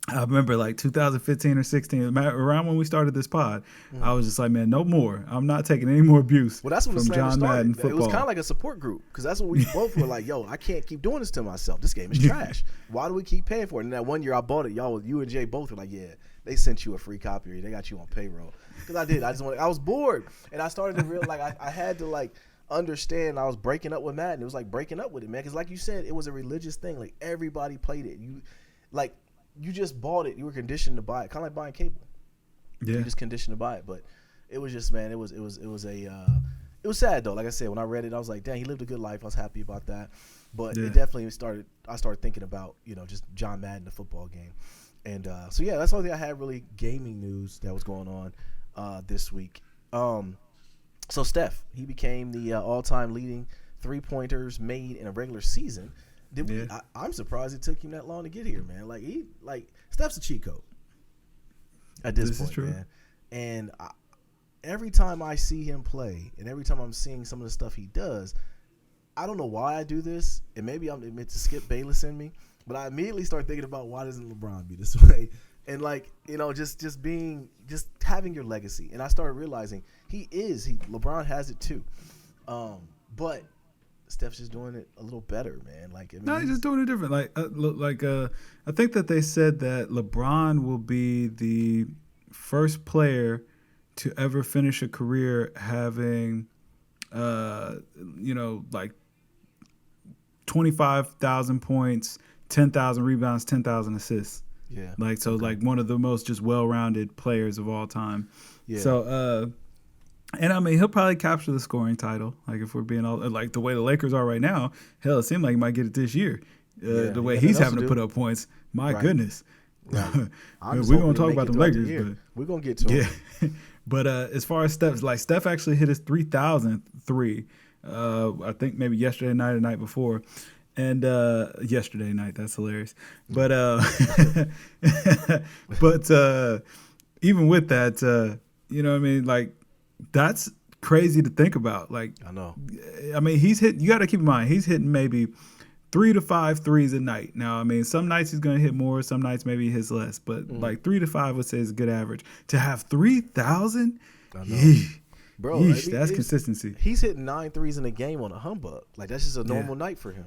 I remember like 2015 or 16, around when we started this pod, I was just like, man, no more. I'm not taking any more abuse that's when from the John started. Madden football. It was kind of like a support group because that's what we both were like, yo, I can't keep doing this to myself. This game is trash. Why do we keep paying for it? And that one year I bought it, you and Jay both were like, yeah, they sent you a free copy. They got you on payroll. Because I did. I was bored. And I started to realize like I had to like understand I was breaking up with Madden. It was like breaking up with it, man. Because like you said, it was a religious thing. Like everybody played it. You just bought it. You were conditioned to buy it, kind of like buying cable. Yeah, you just conditioned to buy it. But it was just, man, it was sad though. Like I said, when I read it, I was like, dang, he lived a good life. I was happy about that. But it definitely started. I started thinking about just John Madden, the football game, and so yeah, that's the only thing I had really gaming news that was going on this week. So Steph, he became the all-time leading 3-pointers made in a regular season. I'm surprised it took him that long to get here, man. Like Steph's a cheat code at this point, man. And every time I see him play, and every time I'm seeing some of the stuff he does, I don't know why I do this, and maybe I'm meant to Skip Bayless in me, but I immediately start thinking about why doesn't LeBron be this way? And just having your legacy. And I started realizing LeBron has it too, but Steph's just doing it a little better, man. He's just doing it different. I think that they said that LeBron will be the first player to ever finish a career having, 25,000 points, 10,000 rebounds, 10,000 assists. Yeah. One of the most just well-rounded players of all time. Yeah. So, and I mean, he'll probably capture the scoring title. Like if we're being all like the way the Lakers are right now, hell, it seemed like he might get it this year. The way he's having to put up points, my goodness. Right. We're gonna talk about the Lakers, but we're gonna get to him. Yeah. But as far as Steph actually hit his 3,000th three. I think maybe yesterday night or night before. And yesterday night, that's hilarious. But even with that, you know what I mean? Like, that's crazy to think about. Like, I know. I mean, you got to keep in mind, he's hitting maybe 3 to 5 threes a night. Now, I mean, some nights he's going to hit more, some nights maybe he hits less. But like 3 to 5 would say is a good average. To have 3,000, bro, that's consistency. He's hitting 9 threes in a game on a humbug. Like, that's just a normal night for him.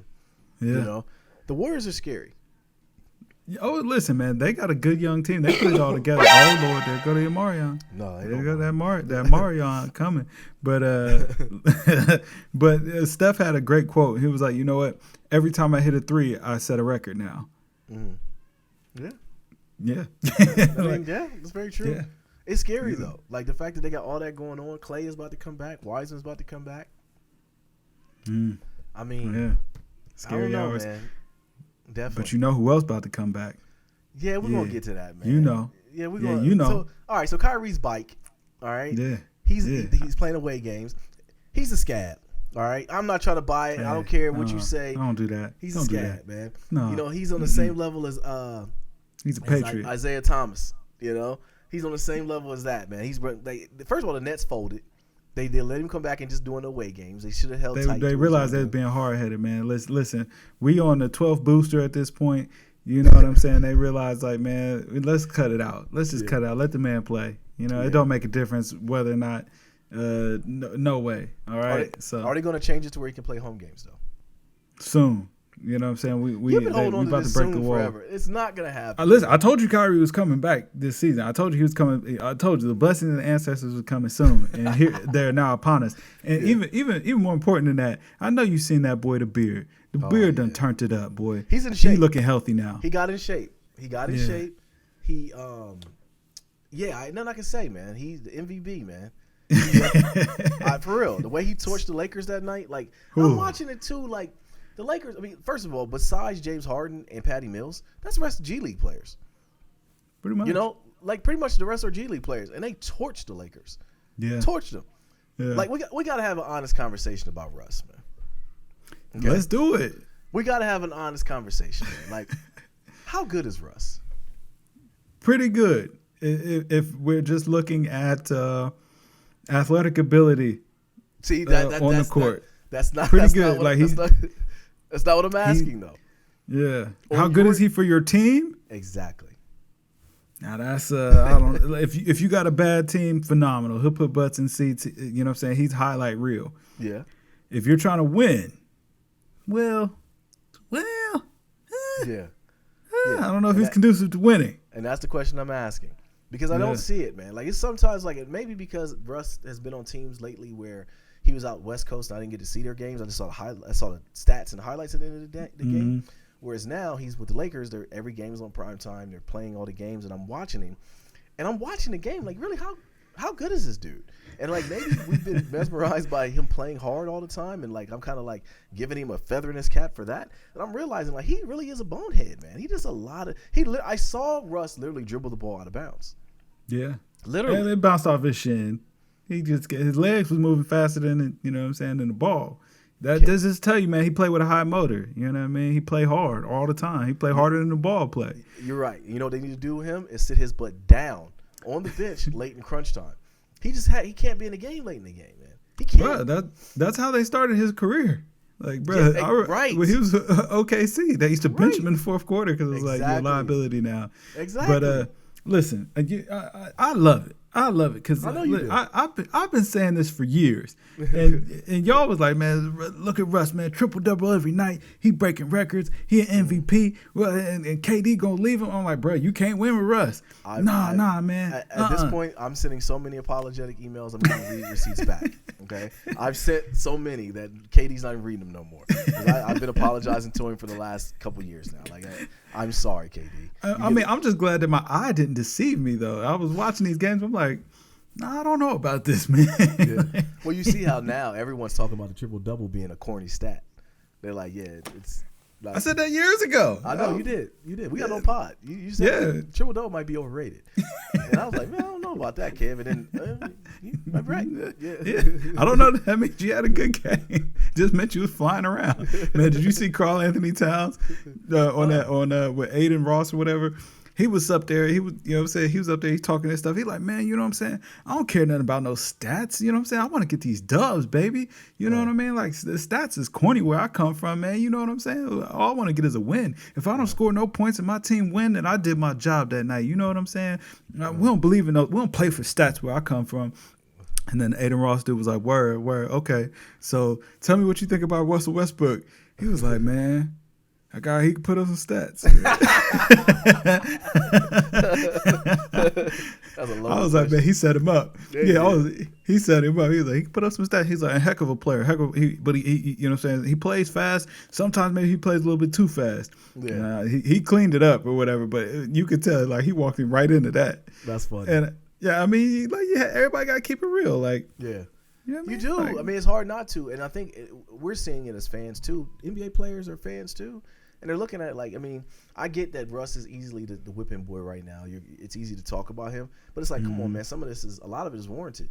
Yeah. You know, the Warriors are scary. Oh, listen, man, they got a good young team. They put it all together. Oh Lord, there go the Omarion. No, there go that Omarion coming. But Steph had a great quote. He was like, you know what? Every time I hit a three, I set a record now. Yeah. Yeah. That's very true. Yeah. It's scary though. Like the fact that they got all that going on. Clay is about to come back. Wiseman's about to come back. I mean, scary hours, man. Definitely. But you know who else about to come back? Yeah, we're gonna get to that, man. You know. Yeah, we're gonna. You know. So, all right. So Kyrie's bike. All right. Yeah. He's playing away games. He's a scab. All right. I'm not trying to buy it. I don't care what you say. Don't do that. He's a scab, man. No. You know, he's on the same level as he's a patriot. Isaiah Thomas. You know, he's on the same level as that, man. First of all, the Nets folded. They let him come back and just doing away games. They should have held tight. They realized they was being hard-headed, man. Listen, we on the 12th booster at this point. You know what I'm saying? They realized, like, man, let's cut it out. Let's just cut it out. Let the man play. You know, it don't make a difference whether or not. No way. All right. Are they going to change it to where he can play home games though? Soon. You know what I'm saying? We about to break the wall. Forever. It's not gonna happen. Listen, I told you Kyrie was coming back this season. I told you he was coming. I told you the blessings of the ancestors was coming soon, and here they're now upon us. And even more important than that, I know you've seen that boy, the beard. The beard done turned it up, boy. He's in shape. He's looking healthy now. He got in shape. Shape. He nothing I can say, man. He's the MVP, man. For real, the way he torched the Lakers that night, like I'm watching it too, like. The Lakers, I mean, first of all, besides James Harden and Patty Mills, that's the rest of G League players. Pretty much. You know, like pretty much the rest are G League players, and they torched the Lakers. Yeah, Torched them. yeah. Like we got to have an honest conversation about Russ, man. Okay? Let's do it. We got to have an honest conversation, man. Like, how good is Russ? Pretty good. If we're just looking at athletic ability, See on the court, that's not pretty that's good. Not what, Like that's not what I'm asking though. Yeah. How good is he for your team? Exactly. Now that's I don't. If you got a bad team, phenomenal. He'll put butts in seats. You know what I'm saying? He's highlight reel. Yeah. If you're trying to win, well, yeah. I don't know if he's conducive to winning. And that's the question I'm asking. Because I don't see it, man. Like, it's sometimes like it maybe because Russ has been on teams lately where he was out West Coast and I didn't get to see their games. I just saw I saw the stats and the highlights at the end of the game. Whereas now he's with the Lakers. Every game is on prime time. They're playing all the games, and I'm watching him. And I'm watching the game like, really, how good is this dude? And like maybe we've been mesmerized by him playing hard all the time, and like I'm kind of like giving him a feather in his cap for that. And I'm realizing like he really is a bonehead, man. He does a lot of I saw Russ literally dribble the ball out of bounds. Yeah, literally. And it bounced off his shin. His legs was moving faster than than the ball. That does just tell you, man. He played with a high motor. You know what I mean? He played hard all the time. He played harder than the ball play. You're right. You know what they need to do with him is sit his butt down on the bench late in crunch time. He can't be in the game late in the game, man. He can't. Bro, that's how they started his career. Like, bro, right. When he was OKC, they used to bench him in the fourth quarter because it was like your liability now. Exactly. But listen, I love it. I love it because I've been saying this for years, and y'all was like, man, look at Russ, man, triple double every night. He breaking records. He an MVP. Well, and KD gonna leave him. I'm like, bro, you can't win with Russ. Nah, man. At this point, I'm sending so many apologetic emails. I'm gonna read receipts back. Okay, I've sent so many that KD's not even reading them no more. I've been apologizing to him for the last couple years now. Like, I'm sorry, KD. I'm just glad that my eye didn't deceive me, though. I was watching these games. I'm like, nah, I don't know about this, man. Yeah. Well, you see how now everyone's talking about the triple-double being a corny stat. They're like, yeah, it's like, I said that years ago. I know, you did. We got no pod. You said triple-double might be overrated. And I was like, man, I don't know about that, Kev. And then, you might be right. Yeah. I don't know. That means you had a good game. Just meant you was flying around. Man, did you see Karl Anthony Towns on with Aiden Ross or whatever? He was up there. He was, he was up there. He's talking this stuff. He like, man, you know what I'm saying? I don't care nothing about no stats. You know what I'm saying? I want to get these dubs, baby. You know what I mean? Like, the stats is corny where I come from, man. You know what I'm saying? All I want to get is a win. If I don't score no points and my team win, then I did my job that night. You know what I'm saying? We don't believe in those. We don't play for stats where I come from. And then Aiden Ross dude was like, word, okay. So tell me what you think about Russell Westbrook. He was like, man, that guy, he could put up some stats. I was like, man, he set him up. He set him up. He was like, he could put up some stats. He's like a heck of a player. But he you know what I'm saying? He plays fast. Sometimes maybe he plays a little bit too fast. Yeah. He cleaned it up or whatever, but you could tell, like, he walked him right into that. That's funny. And yeah, I mean, like, everybody got to keep it real. Like, yeah. You know what I mean? You do. Like, I mean, it's hard not to. And I think we're seeing it as fans, too. NBA players are fans, too. And they're looking at it like, I mean, I get that Russ is easily the whipping boy right now. It's easy to talk about him. But it's like, come on, man. A lot of it is warranted.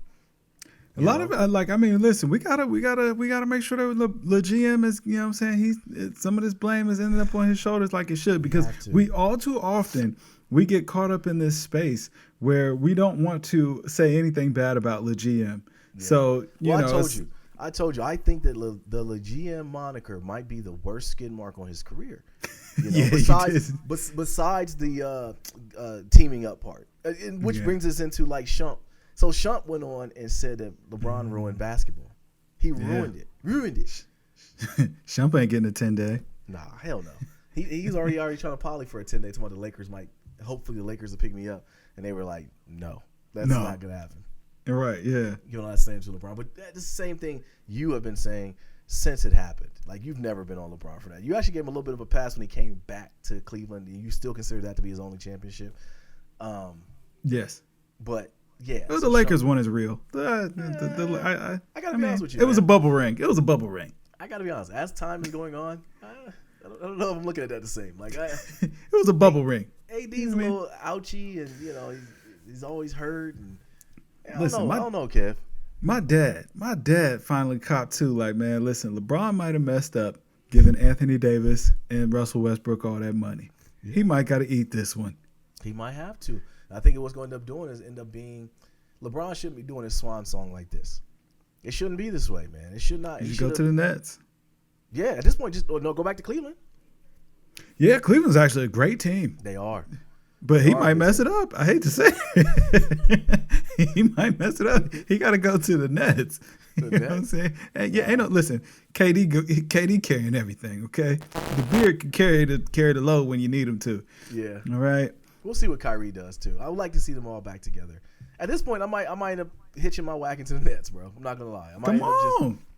A lot of it, like, I mean, listen, we gotta make sure that the GM is, you know what I'm saying, some of this blame is ending up on his shoulders like it should, because we all too often we get caught up in this space where we don't want to say anything bad about the GM. Yeah. So I told you, I think that the GM moniker might be the worst skid mark on his career. Besides the teaming up part, which brings us into like Shump. So Shump went on and said that LeBron ruined basketball. He ruined it. Shump ain't getting a 10-day. Nah, hell no. He's already trying to poly for a 10-day. Tomorrow the Lakers hopefully the Lakers will pick me up. And they were like, no, that's not going to happen. Right, yeah. You know, not saying to LeBron. But that's the same thing you have been saying since it happened. Like, you've never been on LeBron for that. You actually gave him a little bit of a pass when he came back to Cleveland, and you still consider that to be his only championship. Yes. But, yeah. The Lakers one is real. I got to be honest with you. It was a bubble ring. I got to be honest. As time is going on, I don't know if I'm looking at that the same. Like, it was a bubble ring. AD's a little ouchy, and, you know, he's always hurt. And I don't know, Kev. My dad finally copped too. Like, man, listen, LeBron might have messed up giving Anthony Davis and Russell Westbrook all that money. Yeah. He might got to eat this one. He might have to. I think what's going to end up doing is being LeBron shouldn't be doing his swan song like this. It shouldn't be this way, man. It should not. You go to the Nets. Yeah, at this point, just go back to Cleveland. Yeah, Cleveland's actually a great team. They are. But he might mess it up. I hate to say it. He might mess it up. He got to go to the Nets. You know what I'm saying? Hey, yeah, listen, KD carrying everything, okay? The beard can carry the load when you need him to. Yeah. All right? We'll see what Kyrie does, too. I would like to see them all back together. At this point, I might end up hitching my wagon to the Nets, bro. I'm not going to lie.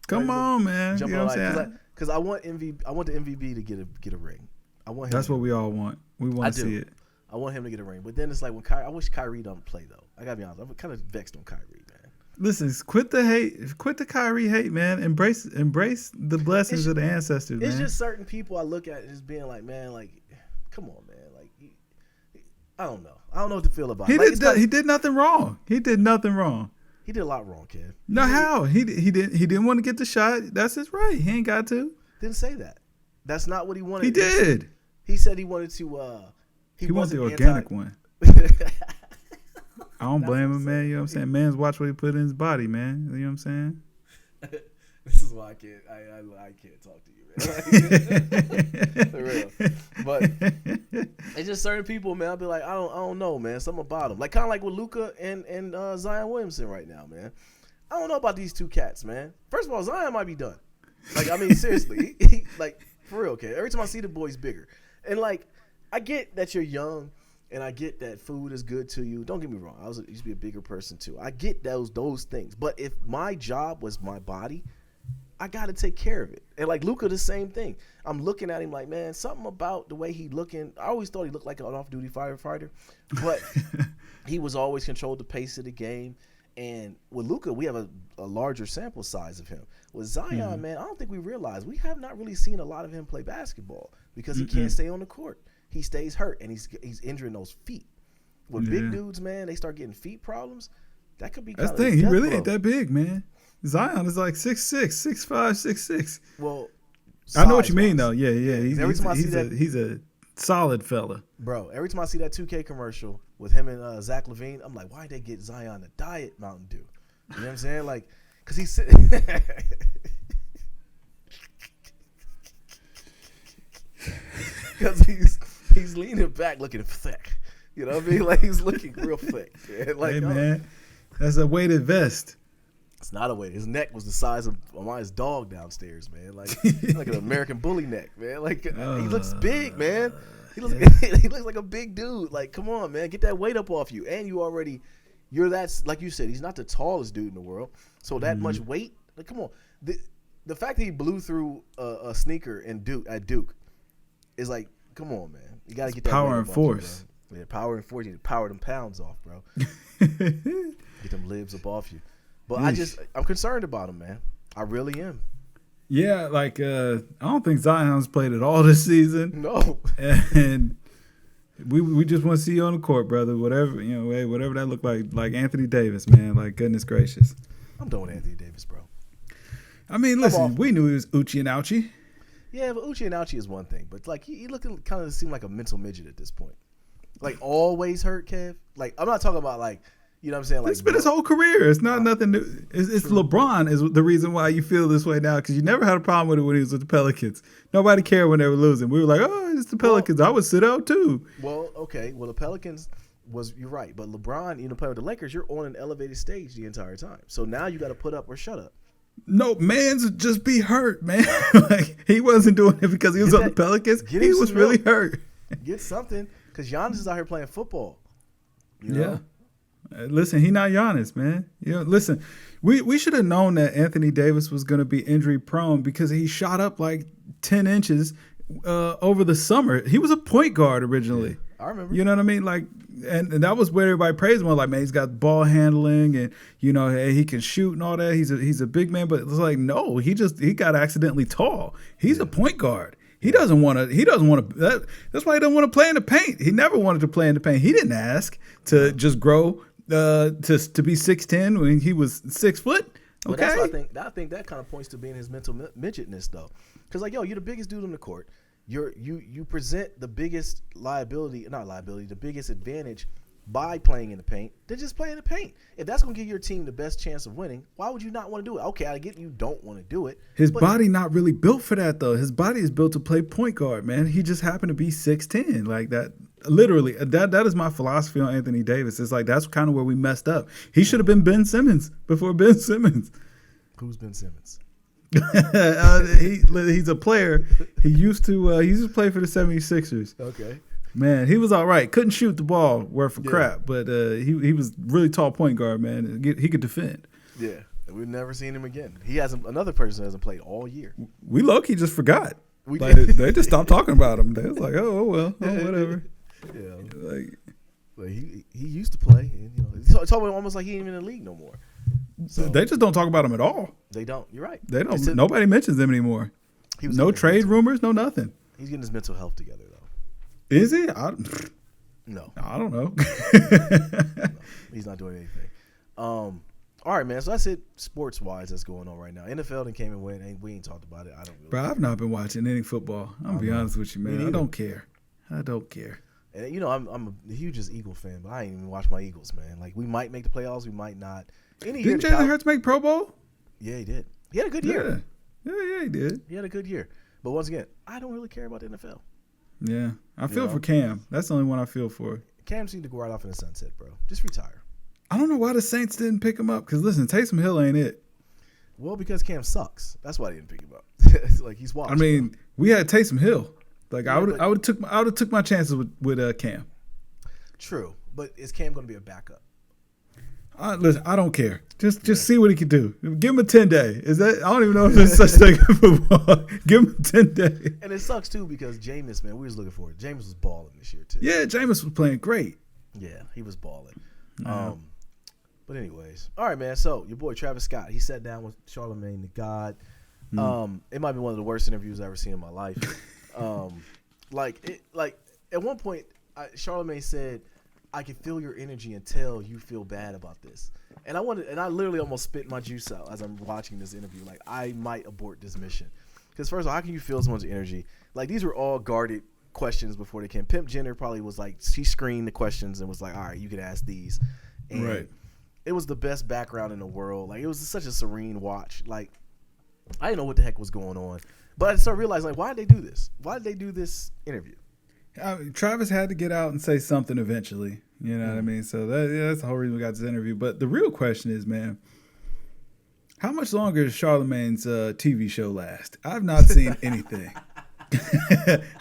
Come on, man. You know what I'm saying? Because I want the MVP to get a ring. I want him. That's what we all want. We want to see it. I want him to get a ring. But then it's like I wish Kyrie don't play, though. I got to be honest. I'm kind of vexed on Kyrie, man. Listen, quit the hate. Quit the Kyrie hate, man. Embrace the blessings of the ancestors, man. It's just certain people I look at as being like, man, like, come on, man. Like, I don't know. I don't know what to feel about it. He did nothing wrong. He did nothing wrong. He did a lot wrong, kid. No, how? He didn't want to get the shot. That's his right. He ain't got to. Didn't say that. That's not what he wanted. He did. He said he wanted to. He wanted the organic one. I don't blame him, man. You know what I'm saying? Man's watch what he put in his body, man. You know what I'm saying? This is why I can't talk to you, man. For real. But it's just certain people, man. I'll be like, I don't know, man. Something about them. Like kind of like with Luka and Zion Williamson right now, man. I don't know about these two cats, man. First of all, Zion might be done. Like, I mean, seriously. He, like, for real, okay? Every time I see the boy's bigger. And, like, I get that you're young, and I get that food is good to you. Don't get me wrong. I used to be a bigger person, too. I get those things. But if my job was my body, I got to take care of it. And, like, Luka, the same thing. I'm looking at him like, man, something about the way he looking. I always thought he looked like an off-duty firefighter. But he was always controlled the pace of the game. And with Luka, we have a larger sample size of him. With Zion, man, I don't think we realize we have not really seen a lot of him play basketball because he can't stay on the court. He stays hurt, and he's injuring those feet. With big dudes, man, they start getting feet problems. That could be kind of the thing. He really ain't that big, man. Zion is like 6'6", 6'5", 6'6". Well, I know what you mean, though. Yeah. He's a solid fella. Bro, every time I see that 2K commercial with him and Zach LaVine, I'm like, why'd they get Zion a diet Mountain Dew? You know what I'm saying? Like, because he's sitting. Because he's leaning back looking thick. You know what I mean? Like, he's looking real thick. Man. Like, hey, man, that's a weighted vest. It's not a weight. His neck was the size of my dog downstairs, man. Like an American bully neck, man. Like, he looks big, man. He looks like a big dude. Like, come on, man. Get that weight up off you. And you're that, like you said, he's not the tallest dude in the world. So that much weight, like, come on. The fact that he blew through a sneaker at Duke is like, come on, man. You got to get that power and force. Yeah, power and force. You need to power them pounds off, bro. Get them libs up off you. But I'm concerned about him, man. I really am. Yeah, like I don't think Zion's played at all this season. No. And we just want to see you on the court, brother. Whatever whatever that look like Anthony Davis, man. Like, goodness gracious. I'm done with Anthony Davis, bro. I mean, listen, we knew he was Uchi and Ouchie. Yeah, but Uchi and Ouchie is one thing, but like he looking kind of seemed like a mental midget at this point. Like, always hurt, Kev. Like, I'm not talking about like. You know what I'm saying? Like, it's been his whole career. It's not nothing new. It's LeBron is the reason why you feel this way now, because you never had a problem with it when he was with the Pelicans. Nobody cared when they were losing. We were like, oh, it's the Pelicans. I would sit out too. Well, okay. Well, the Pelicans you're right. But LeBron, playing with the Lakers, you're on an elevated stage the entire time. So now you got to put up or shut up. No, man's just be hurt, man. Like, he wasn't doing it because he was on the Pelicans. He was really hurt. Get something, because Giannis is out here playing football. You know? Yeah. Listen, he not Giannis, man. Listen, we should have known that Anthony Davis was going to be injury prone because he shot up like 10 inches over the summer. He was a point guard originally. Yeah, I remember. You know what I mean? Like, and that was where everybody praised him. Like, man, he's got ball handling and hey, he can shoot and all that. He's a big man, but it's like, no, he got accidentally tall. He's a point guard. He doesn't want to. He doesn't want to. That's why he doesn't want to play in the paint. He never wanted to play in the paint. He didn't ask to just grow to be 6'10" when he was 6 foot. Okay, but that's what I think that kind of points to being his mental midgetness, though, because like, yo, you're the biggest dude on the court. You present the biggest the biggest advantage by playing in the paint. Then just play in the paint. If that's going to give your team the best chance of winning, why would you not want to do it? Okay, I get you don't want to do it. His body not really built for that, though. His body is built to play point guard, man. He just happened to be 6'10", like that. Literally, that is my philosophy on Anthony Davis. It's like that's kind of where we messed up. He should have been Ben Simmons before Ben Simmons. Who's Ben Simmons? He's a player. He used to play for the 76ers. Okay. Man, he was all right. Couldn't shoot the ball worth for crap, but he was really tall point guard, man. He could defend. Yeah, we've never seen him again. He hasn't. Another person hasn't played all year. We low-key just forgot. They just stopped talking about him. They was like, oh well, whatever. Yeah, like he used to play. And, it's almost like he ain't even in the league no more. So they just don't talk about him at all. They don't. You're right. They don't. Nobody mentions him anymore. No trade rumors. No nothing. He's getting his mental health together though. Is he? No. I don't know. No, he's not doing anything. All right, man. So that's it sports wise that's going on right now. NFL then came and went, and we ain't talked about it. I don't really. Bro, I've not been watching any football. I'm gonna be honest with you, man. I don't care. And I'm a hugest Eagle fan, but I ain't even watch my Eagles, man. Like we might make the playoffs, we might not. Didn't Jalen Hurts make Pro Bowl? Yeah, he did. He had a good year. Yeah, he did. He had a good year. But once again, I don't really care about the NFL. Yeah, I feel for Cam. That's the only one I feel for. Cam seemed to go right off in the sunset, bro. Just retire. I don't know why the Saints didn't pick him up. Because listen, Taysom Hill ain't it. Well, because Cam sucks. That's why they didn't pick him up. It's like he's washed. I mean, we had Taysom Hill. Like I would have took my chances with Cam. True, but is Cam going to be a backup? Listen, I don't care. Just see what he can do. Give him a 10-day. Is that? I don't even know if there's such thing in football. Give him a 10-day. And it sucks too because Jameis, man, we was looking for it. Jameis was balling this year too. Yeah, Jameis was playing great. Yeah, he was balling. Yeah. But anyways, all right, man. So your boy Travis Scott, he sat down with Charlamagne the God. It might be one of the worst interviews I've ever seen in my life. Like at one point, Charlamagne said, I can feel your energy and tell you feel bad about this. And I literally almost spit my juice out as I'm watching this interview. Like, I might abort this mission. Because first of all, how can you feel someone's energy? Like, these were all guarded questions before they came. Pimp Jenner probably was like, she screened the questions and was like, all right, you can ask these. And right. It was the best background in the world. Like, it was such a serene watch. Like, I didn't know what the heck was going on. But I started realizing, like, why did they do this? Why did they do this interview? Travis had to get out and say something eventually. You know what I mean? So that's the whole reason we got this interview. But the real question is, man, how much longer does Charlamagne's TV show last? I've not seen anything.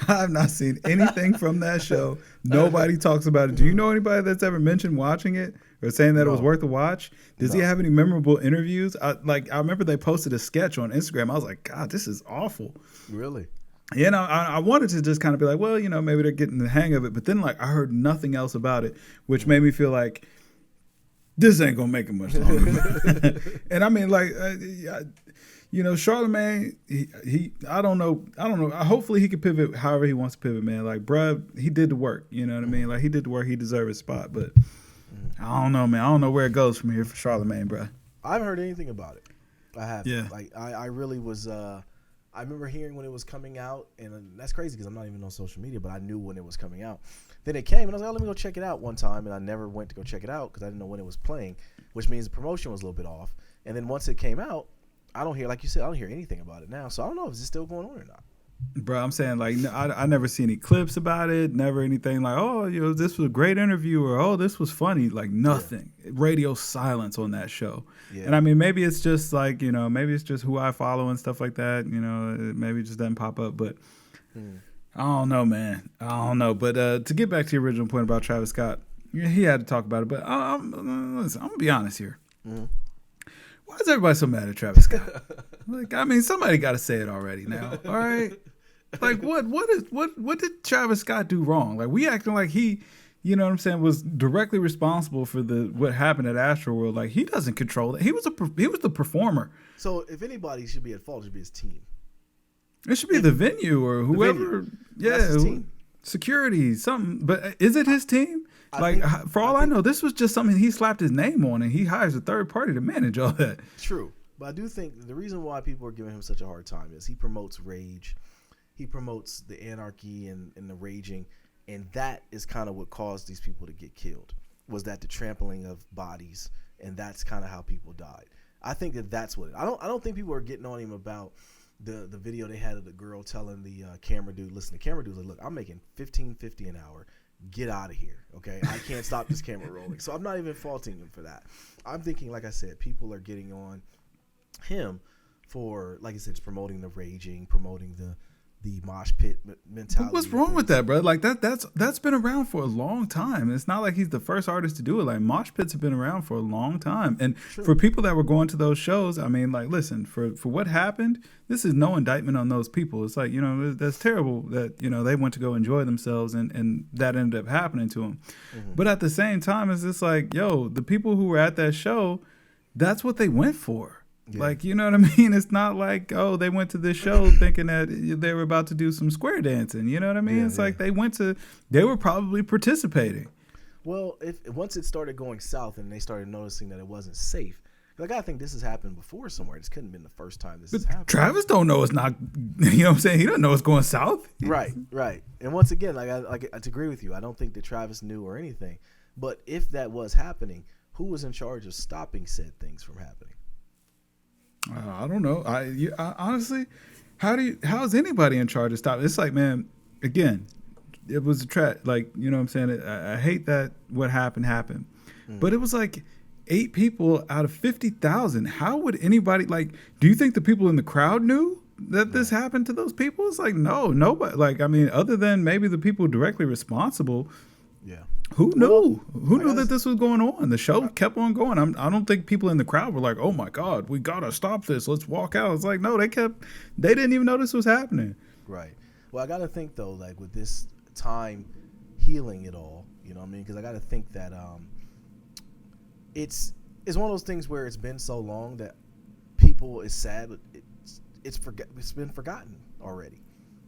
I've not seen anything from that show. Nobody talks about it. Do you know anybody that's ever mentioned watching it or saying that it was worth a watch? Does he have any memorable interviews? I remember they posted a sketch on Instagram. I was like, God, this is awful. Really? You know, I wanted to just kind of be like, well, you know, maybe they're getting the hang of it. But then, like, I heard nothing else about it, which made me feel like this ain't going to make it much longer. And I mean, like, you know, Charlamagne, I don't know. Hopefully he can pivot however he wants to pivot, man. Like, bruh, he did the work. You know what I mean? Like, he did the work. He deserved his spot. But I don't know, man. I don't know where it goes from here for Charlamagne, bruh. I haven't heard anything about it. I haven't. Yeah. Like, I really was I remember hearing when it was coming out, and that's crazy because I'm not even on social media, but I knew when it was coming out. Then it came, and I was like, oh, let me go check it out one time, and I never went to go check it out because I didn't know when it was playing, which means the promotion was a little bit off. And then once it came out, I don't hear, like you said, I don't hear anything about it now. So I don't know if it's still going on or not. Bro, I'm saying, like, I never see any clips about it, never anything like, oh, you know, this was a great interview or, oh, this was funny. Like, nothing. Yeah. Radio silence on that show. Yeah. And, I mean, maybe it's just, like, you know, maybe it's just who I follow and stuff like that. You know, maybe it just doesn't pop up. But I don't know, man. I don't know. But to get back to your original point about Travis Scott, he had to talk about it. But listen, I'm going to be honest here. Why is everybody so mad at Travis Scott? Like, I mean, somebody got to say it already now. All right. Like, what did Travis Scott do wrong? Like, we acting like he, you know what I'm saying, was directly responsible for what happened at Astroworld. Like, he doesn't control it. He was the performer. So if anybody should be at fault, it should be his team. It should be the venue or whoever. That's his team. Security, something. But is it his team? For all I know, this was just something he slapped his name on, and he hires a third party to manage all that. True. But I do think the reason why people are giving him such a hard time is he promotes rage. He promotes the anarchy and the raging. And that is kind of what caused these people to get killed, was that the trampling of bodies. And that's kind of how people died. I think that's what I don't think people are getting on him about the video they had of the girl telling the camera dude, listen, the camera dude's like, look, I'm making $15.50 an hour. Get out of here, okay? I can't stop this camera rolling. So I'm not even faulting him for that. I'm thinking, like I said, people are getting on him for, like I said, just promoting the raging, promoting the mosh pit mentality. But what's wrong with that, bro? Like that's been around for a long time. It's not like he's the first artist to do it. Like mosh pits have been around for a long time. And for people that were going to those shows, I mean, like, listen, for what happened, this is no indictment on those people. It's like, that's terrible that, they went to go enjoy themselves and that ended up happening to them. Mm-hmm. But at the same time, it's just like, the people who were at that show, that's what they went for. Yeah. Like, you know what I mean? It's not like, they went to this show thinking that they were about to do some square dancing. You know what I mean? It's like they were probably participating. Well, once it started going south and they started noticing that it wasn't safe, like, I think this has happened before somewhere. This couldn't have been the first time this has happened. Travis don't know it's not, you know what I'm saying? He doesn't know it's going south. Right. And once again, like I agree with you. I don't think that Travis knew or anything. But if that was happening, who was in charge of stopping said things from happening? I don't know. I honestly, how's anybody in charge of stop? It's like, man, again, it was a trap. Like, you know what I'm saying? I hate that what happened. But it was like 8 people out of 50,000. How would anybody, like, do you think the people in the crowd knew that this happened to those people? It's like, no, nobody. Like, I mean, other than maybe the people directly responsible. Yeah. Who knew? Who knew that this was going on? The show kept on going. I don't think people in the crowd were like, "Oh my God, we gotta stop this. Let's walk out." It's like, no, they didn't even know this was happening. Right. Well, I gotta think though, like with this time healing it all, you know what I mean? Because I gotta think that it's one of those things where it's been so long that people is sad, but it's been forgotten already.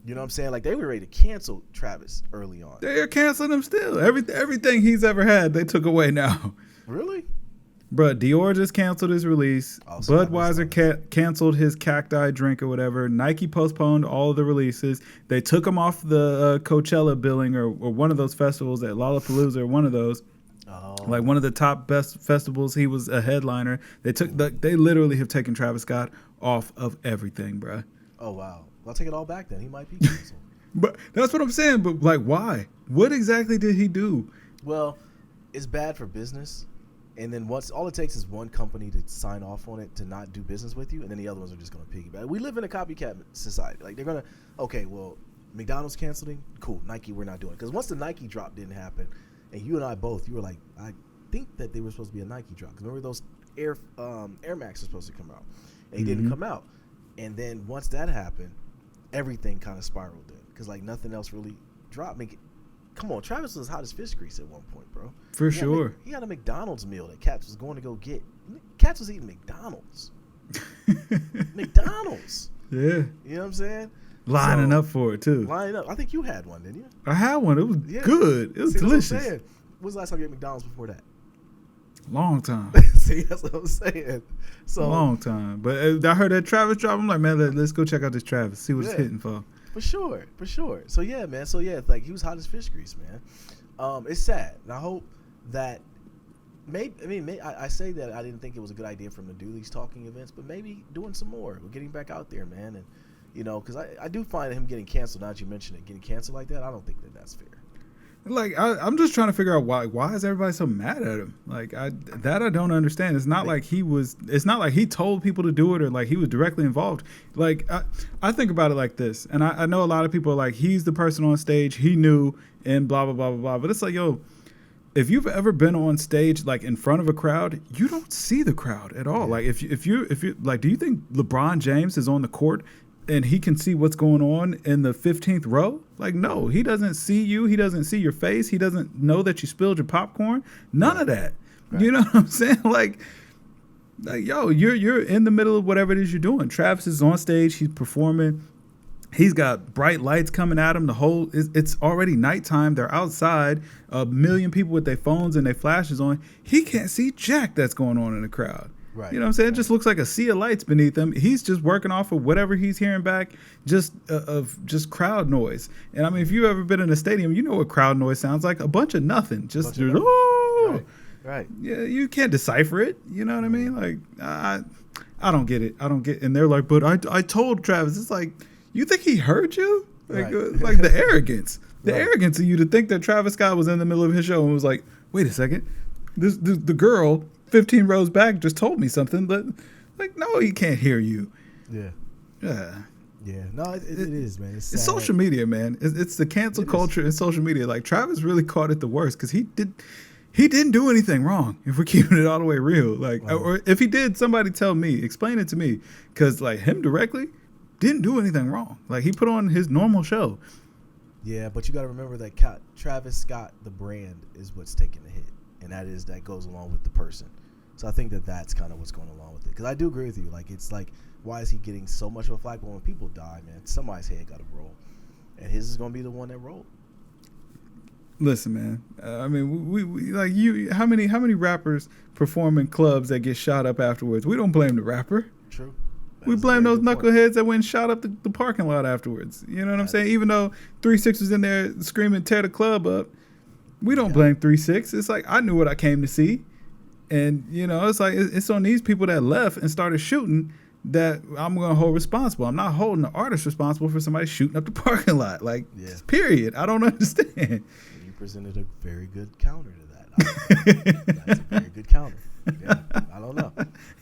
You know what I'm saying? Like, they were ready to cancel Travis early on. They are canceling him still. Everything he's ever had, they took away now. Really? Bro, Dior just canceled his release. Budweiser canceled his cacti drink or whatever. Nike postponed all of the releases. They took him off the Coachella billing or one of those festivals at Lollapalooza or one of those. Oh. Like one of the top best festivals. He was a headliner. They literally have taken Travis Scott off of everything, bro. Oh, wow. I'll take it all back then. He might be canceled. But that's what I'm saying. But like, why? What exactly did he do? Well, it's bad for business. And then all it takes is one company to sign off on it to not do business with you, and then the other ones are just going to piggyback. We live in a copycat society. Like, they're going to, okay, well, McDonald's canceling? Cool. Nike, we're not doing it. Because once the Nike drop didn't happen, and you and I both, you were like, I think that they were supposed to be a Nike drop. Because remember those Air Max were supposed to come out. And they didn't come out. And then once that happened, everything kind of spiraled in because like nothing else really dropped. Come on, Travis was hot as fish grease at one point, bro. For sure. He had a McDonald's meal that Cats was going to go get. Cats was eating McDonald's. McDonald's. Yeah. You know what I'm saying? Lining up for it too. Lining up. I think you had one, didn't you? I had one. It was good. It was delicious. What I'm saying. When's the last time you ate McDonald's before that? Long time. See, that's what I'm saying. So long time. But I heard that Travis drop. I'm like, man, let's go check out this Travis. See what it's hitting for. For sure. So yeah, man. So yeah, like he was hot as fish grease, man. It's sad, and I hope that I say that I didn't think it was a good idea for him to do these talking events, but maybe doing some more. We're getting back out there, man, and because I do find him getting canceled. Now that you mention it, getting canceled like that, I don't think that's fair. Like I'm just trying to figure out why is everybody so mad at him? Like I don't understand. It's not like it's not like he told people to do it or like he was directly involved. Like I think about it like this, and I know a lot of people are like, he's the person on stage, he knew, and blah blah blah blah blah. But it's like, yo, if you've ever been on stage like in front of a crowd, you don't see the crowd at all. Yeah. Like if you like, do you think LeBron James is on the court and he can see what's going on in the 15th row? Like, no, he doesn't see you. He doesn't see your face. He doesn't know that you spilled your popcorn. None of that. Right. You know what I'm saying? Like, yo, you're in the middle of whatever it is you're doing. Travis is on stage. He's performing. He's got bright lights coming at him. It's already nighttime. They're outside. A million people with their phones and their flashes on. He can't see jack that's going on in the crowd. Right. You know what I'm saying? It just looks like a sea of lights beneath him. He's just working off of whatever he's hearing back, just of just crowd noise. And I mean, if you've ever been in a stadium, you know what crowd noise sounds like. A bunch of nothing. Just oh, right. Yeah, you can't decipher it. You know what I mean? Like I don't get it. And they're like, but I told Travis. It's like, you think he heard you? Like, like the arrogance. The arrogance of you to think that Travis Scott was in the middle of his show and was like, wait a second. The girl 15 rows back just told me something. But, like, no, he can't hear you. Yeah. Yeah. Yeah. No, it is, man. It's social media, man. It's the cancel culture in social media. Like, Travis really caught it the worst because he didn't do anything wrong, if we're keeping it all the way real. Like, or if he did, somebody tell me, explain it to me. Because, like, him directly didn't do anything wrong. Like, he put on his normal show. Yeah, but you got to remember that Travis Scott, the brand, is what's taking the hit. And that goes along with the person. So I think that's kind of what's going along with it. Because I do agree with you. Like, it's like, why is he getting so much of a flack? Well, when people die, man, somebody's head got to roll. And his is going to be the one that rolled. Listen, man. I mean, we like you. How many rappers perform in clubs that get shot up afterwards? We don't blame the rapper. True. We blame those knuckleheads that went and shot up the parking lot afterwards. You know what I'm saying? Even though 3-6 was in there screaming, tear the club up, we don't blame 3-6. It's like, I knew what I came to see. And, you know, it's like, it's on these people that left and started shooting that I'm going to hold responsible. I'm not holding the artist responsible for somebody shooting up the parking lot. Like, period. I don't understand. You presented a very good counter to that. That's a very good counter. Yeah, I don't know.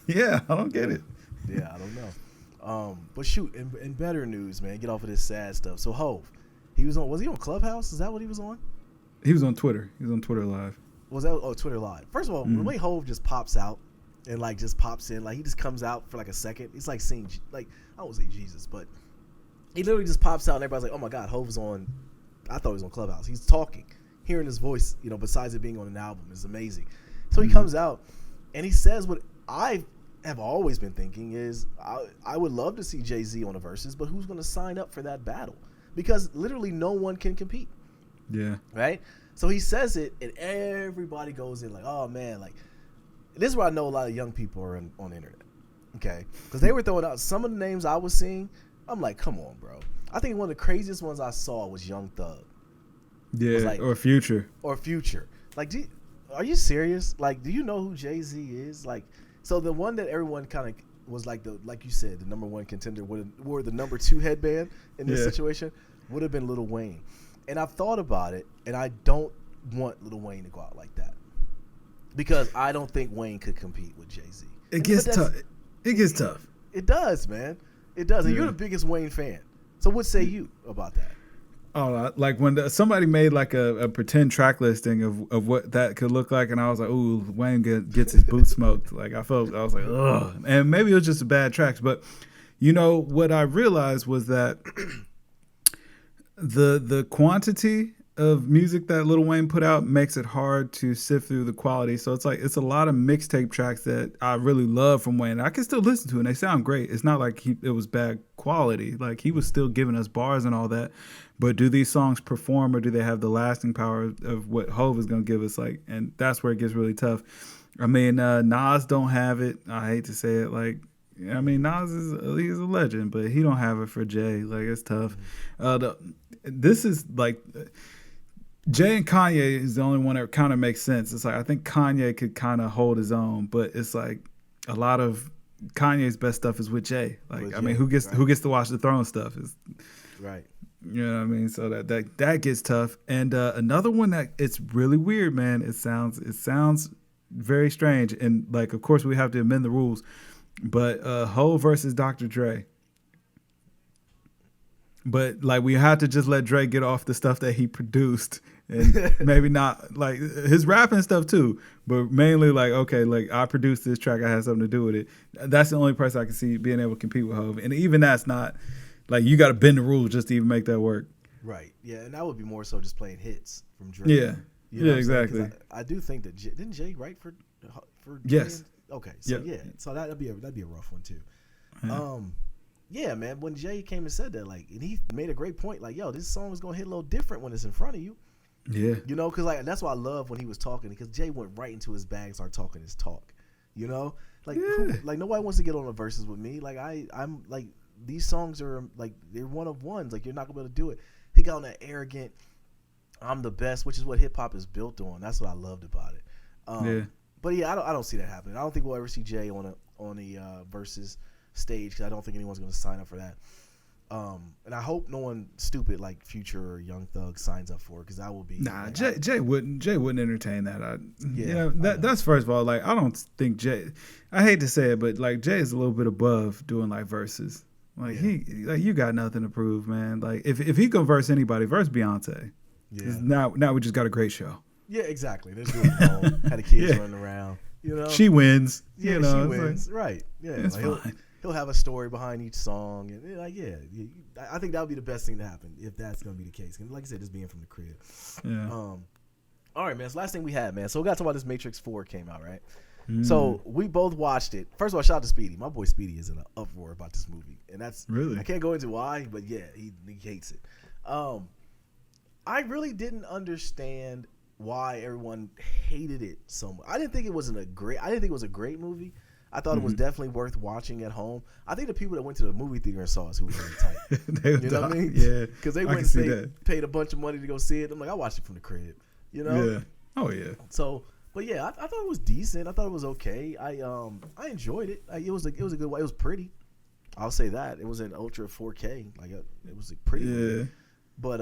Yeah, I don't get it. Yeah, I don't know. But shoot, in better news, man, get off of this sad stuff. So Hov, was he on Clubhouse? Is that what he was on? He was on Twitter. He was on Twitter Live. Was that Twitter Live? First of all, the way Hov just pops out and like just pops in, like he just comes out for like a second. It's like seeing, like, I won't say Jesus, but he literally just pops out and everybody's like, oh my God, Hov's on. I thought he was on Clubhouse. He's talking, hearing his voice, you know, besides it being on an album is amazing. So he comes out and he says what I have always been thinking is I would love to see Jay-Z on the Versus, but who's going to sign up for that battle? Because literally no one can compete. Yeah. Right? So he says it and everybody goes in like, oh man, like this is where I know a lot of young people are on the internet. Okay? Because they were throwing out some of the names I was seeing. I'm like, come on, bro. I think one of the craziest ones I saw was Young Thug. Yeah, like, or Future. Like, are you serious? Like, do you know who Jay-Z is? Like, so the one that everyone kind of was like like you said, the number one contender wore the number 2 headband in this situation would have been Lil Wayne. And I've thought about it, and I don't want Lil Wayne to go out like that because I don't think Wayne could compete with Jay-Z. It gets tough. It gets tough. It does, man. It does. And you're the biggest Wayne fan. So what say you about that? Oh, like when somebody made like a pretend track listing of what that could look like, and I was like, "Ooh, Wayne gets his boot smoked." Like I was like, "Ugh," and maybe it was just bad tracks, but you know what I realized was that the quantity of music that Lil Wayne put out makes it hard to sift through the quality. So it's like it's a lot of mixtape tracks that I really love from Wayne. I can still listen to, and they sound great. It's not like it was bad quality. Like he was still giving us bars and all that. But do these songs perform, or do they have the lasting power of what Hov is going to give us? Like, and that's where it gets really tough. I mean, Nas don't have it. I hate to say it. Like, I mean, Nas he's a legend, but he don't have it for Jay. Like, it's tough. This is like Jay and Kanye is the only one that kind of makes sense. It's like I think Kanye could kind of hold his own, but it's like a lot of Kanye's best stuff is with Jay. Like, I mean, who gets to watch the Throne stuff is right. You know what I mean? So that gets tough. And another one that it's really weird, man. It sounds very strange. And like, of course, we have to amend the rules. But Ho versus Dr. Dre. But like, we had to just let Dre get off the stuff that he produced, and maybe not like his rapping stuff too, but mainly like, okay, like I produced this track, I had something to do with it. That's the only person I can see being able to compete with Hov, and even that's not. Like, you got to bend the rules just to even make that work. Right. Yeah, and that would be more so just playing hits from Dre. Yeah. You know exactly. I do think that didn't Jay write for Dre? Yes. Okay. So yeah. So that'd be a rough one too. Yeah. yeah, man, when Jay came and said that, like, and he made a great point, like, yo, this song is gonna hit a little different when it's in front of you. Yeah. You know, because like that's why I love when he was talking, because Jay went right into his bag, started talking his talk. You know, like like nobody wants to get on the verses with me. Like I'm like, these songs are like, they're one of ones. Like, you're not gonna be able to do it. He got on that arrogant, I'm the best, which is what hip hop is built on. That's what I loved about it. But yeah, I don't see that happening. I don't think we'll ever see Jay on a versus stage, because I don't think anyone's gonna sign up for that. And I hope no one stupid like Future or Young Thug signs up for it, because that will be Jay wouldn't entertain that. You know, that's first of all, like, I don't think Jay, I hate to say it, but like Jay is a little bit above doing like verses. Like you got nothing to prove, man. Like if he can verse anybody, verse Beyonce. Yeah. Now we just got a great show. Yeah, exactly. There's doing home, had the kids running around. You know, she wins. Yeah, you know, she wins. Like, right. Yeah, it's like fine. He'll have a story behind each song, and like, I think that would be the best thing to happen if that's going to be the case. And like I said, just being from the crib. Yeah. All right, man. So last thing we had, man. So we got to talk about this Matrix 4 came out, right? So we both watched it. First of all, shout out to Speedy. My boy Speedy is in an uproar about this movie, and that's really, I can't go into why, but yeah, he hates it. I really didn't understand why everyone hated it so much. I didn't think it was a great movie. I thought it was definitely worth watching at home. I think the people that went to the movie theater and saw us who were really tight. You know what I mean? Yeah. Because they went and paid a bunch of money to go see it. I'm like, I watched it from the crib. You know? Yeah. Oh yeah. So, but yeah, I thought it was decent. I thought it was okay. I enjoyed it. It was a good way. It was pretty. I'll say that. It was in ultra 4K. Like, it was pretty. Yeah. But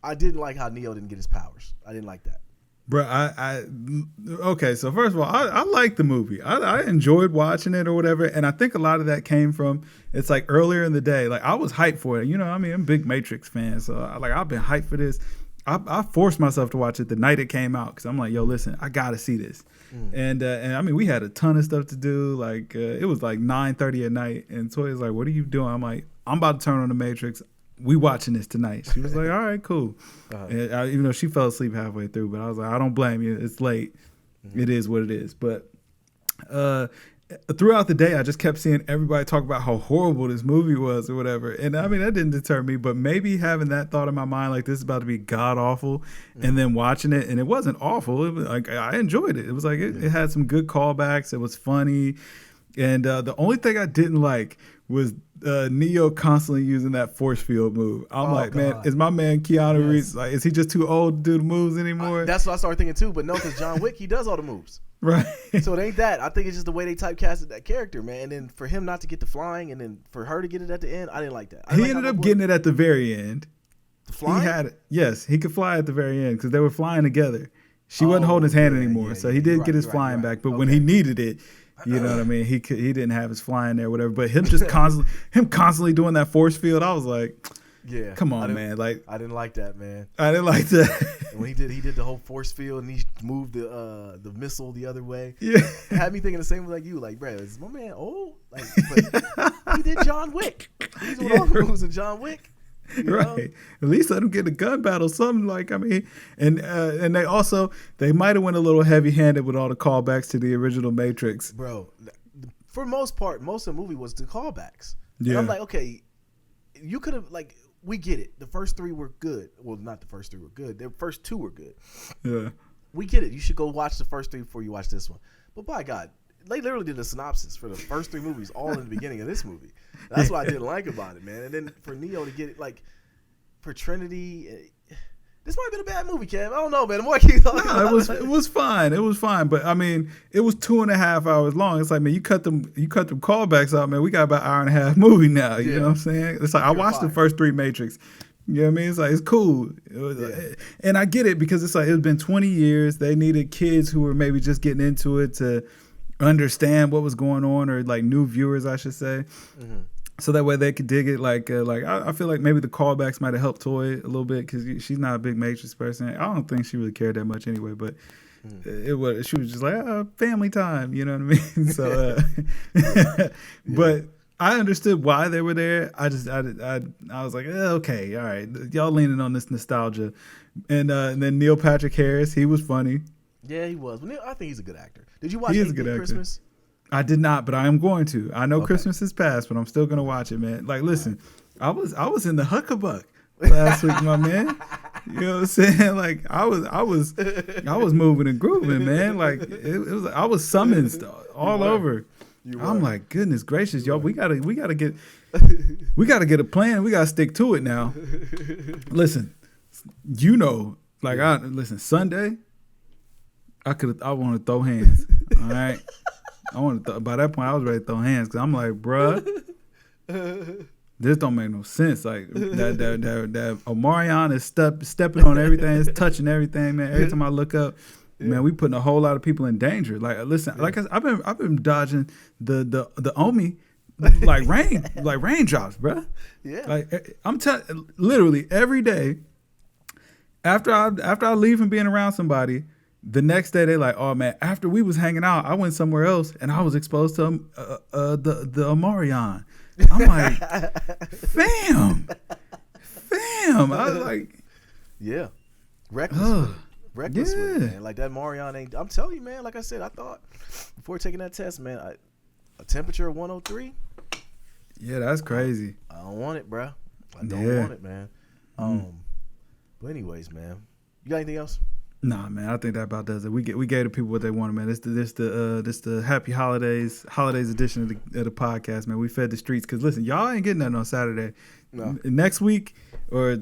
I didn't like how Neo didn't get his powers. I didn't like that. Bro, okay, so first of all, I like the movie. I enjoyed watching it or whatever, and I think a lot of that came from, it's like earlier in the day, like I was hyped for it. You know, I mean, I'm a big Matrix fan, so I've been hyped for this. I forced myself to watch it the night it came out, because I'm like, yo, listen, I gotta see this. And I mean, we had a ton of stuff to do. Like it was like 9:30 at night, and Toya's like, what are you doing? I'm like, I'm about to turn on the Matrix. We watching this tonight. She was like, all right, cool. And even though she fell asleep halfway through, but I was like, I don't blame you. It's late. It is what it is. But throughout the day, I just kept seeing everybody talk about how horrible this movie was or whatever. And I mean, that didn't deter me, but maybe having that thought in my mind, like this is about to be god awful, and then watching it, and it wasn't awful. It was like, I enjoyed it. It was like, it had some good callbacks. It was funny. And the only thing I didn't like was Neo constantly using that force field move. I'm like, man, is my man Keanu Reeves, like, is he just too old to do the moves anymore? That's what I started thinking too. But no, because John Wick, he does all the moves. Right. So it ain't that. I think it's just the way they typecasted that character, man. And then for him not to get the flying, and then for her to get it at the end, I didn't like that. He ended up getting it at the very end. The flying? He had it. Yes, he could fly at the very end because they were flying together. She wasn't holding his hand anymore, so he did get his flying back. But when he needed it, you know what I mean? He didn't have his flying there, or whatever. But him just constantly doing that force field, I was like, yeah, come on, man. Like, I didn't like that, man. I didn't like that. And when he did the whole force field, and he moved the missile the other way. Yeah, it had me thinking the same like you, like, bro, is my man old? Like, but he did John Wick. He's one of all the moves of John Wick. You know? Right. At least let them get a gun battle, something like, I mean, and they might have went a little heavy handed with all the callbacks to the original Matrix. Bro, for most part, most of the movie was the callbacks. Yeah. And I'm like, okay, you could have, like, we get it. The first three were good. Well, not the first three were good. The first two were good. Yeah. We get it. You should go watch the first three before you watch this one. But by God, they literally did a synopsis for the first three movies all in the beginning of this movie. That's what I didn't like about it, man. And then for Neo to get it, like, for Trinity, this might have been a bad movie, Kev. I don't know, man. The more I keep talking about it was fine. It was fine. But I mean, it was 2.5 hours long. It's like, man, you cut them callbacks out, man. We got about an hour and a half movie now. You know what I'm saying? It's like, I watched the first three Matrix. You know what I mean? It's like, it's cool. And I get it, because it's like, it's been 20 years. They needed kids who were maybe just getting into it to understand what was going on, or like new viewers, I should say. So that way they could dig it. Like I feel like maybe the callbacks might have helped Toy a little bit, because she's not a big Matrix person. I don't think she really cared that much anyway, but she was just like, family time, you know what I mean? So, but I understood why they were there. I was like, okay, all right, y'all leaning on this nostalgia. And then Neil Patrick Harris, he was funny. Yeah, he was. I think he's a good actor. Did you watch Christmas? I did not, but I am going to. I know Okay. Christmas is past, but I'm still gonna watch it, man. Like, listen, I was in the Huckabuck last week, my man. You know what I'm saying? Like, I was moving and grooving, man. Like, it was. I was summoned all over. I'm like, goodness gracious, y'all. We gotta get a plan. We gotta stick to it now. Listen, listen. Sunday, I want to throw hands. All right. By that point, I was ready to throw hands because I'm like, bruh, this don't make no sense. Like that Omarion is stepping on everything, is touching everything, man. Every time I look up, man, we putting a whole lot of people in danger. Like, listen, like I've been dodging the Omi like raindrops, bruh. Yeah. Like I'm literally every day after I leave from being around somebody. The next day, they like, oh man, after we was hanging out, I went somewhere else and I was exposed to the Omarion. I'm like, fam. I was like, yeah, reckless with it, yeah. man. Like that Omarion ain't. I'm telling you, man. Like I said, I thought before taking that test, man, a temperature of 103. Yeah, that's crazy. I don't want it, bro. I don't want it, man. But anyways, man, you got anything else? Nah, man, I think that about does it. We gave the people what they wanted, man. This the happy holidays edition of the podcast, man. We fed the streets because listen, y'all ain't getting nothing on Saturday. No. Next week or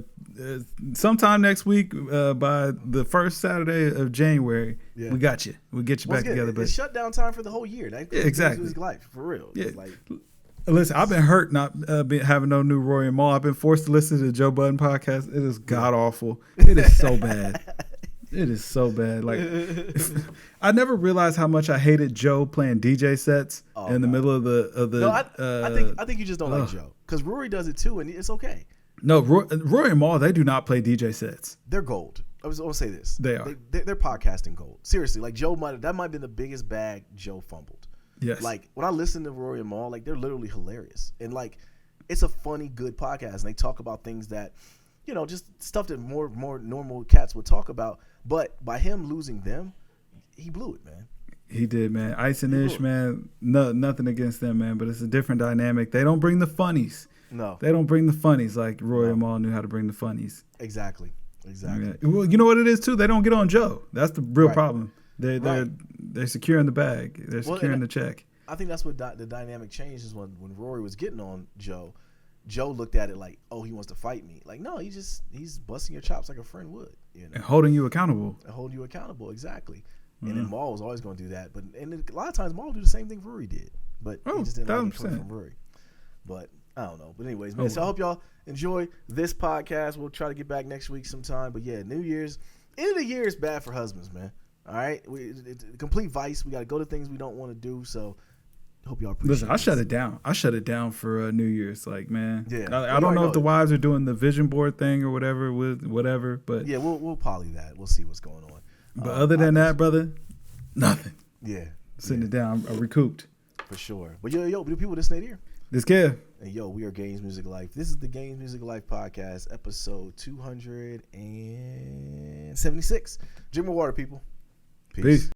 sometime next week by the first Saturday of January, we got you. We'll get you back together. But it's shutdown time for the whole year. That exactly. GamesMusicLyfe for real. Yeah. Like, listen, I've been hurt not having no new Roy and Maul. I've been forced to listen to the Joe Budden podcast. It is god awful. It is so bad. It is so bad. Like, I never realized how much I hated Joe playing DJ sets in the middle of the. No, I think you just don't like Joe because Rory does it too, and it's okay. No, Roy and Maul, they do not play DJ sets. They're gold. I was going to say this. They are. They're podcasting gold. Seriously, like that might have been the biggest bag Joe fumbled. Yes. Like when I listen to Rory and Maul, like they're literally hilarious, and like it's a funny, good podcast, and they talk about things that, just stuff that more normal cats would talk about. But by him losing them, he blew it, man. He did, man. Ice and Ish, man. No, nothing against them, man. But it's a different dynamic. They don't bring the funnies. No. They don't bring the funnies like Roy and Maul knew how to bring the funnies. Exactly. Yeah. Well, you know what it is, too? They don't get on Joe. That's the real problem. They're securing the bag. They're securing the check. I think that's what the dynamic changed is when Rory was getting on Joe. Joe looked at it like, oh, he wants to fight me. Like, no, he's busting your chops like a friend would. And holding you accountable. Exactly. And then Maul was always going to do that. But a lot of times Maul do the same thing Rory did. But he just didn't like it from Rory. But I don't know. But anyways, man. So I hope y'all enjoy this podcast. We'll try to get back next week sometime. But yeah, New Year's, end of the year is bad for husbands, man. All right? It's complete vice. We got to go to things we don't want to do. So hope y'all appreciate it. Listen, I shut it down for New Year's. Like, man, yeah. I don't know if the wives are doing the vision board thing or whatever with whatever, but yeah, we'll poly that. We'll see what's going on. But other than that, brother, nothing. Yeah, sitting it down, recouped for sure. But yo, do people listening here? This kid. And yo, we are GamesMusicLyfe. This is the GamesMusicLyfe podcast, episode 276. Drink more water, people. Peace.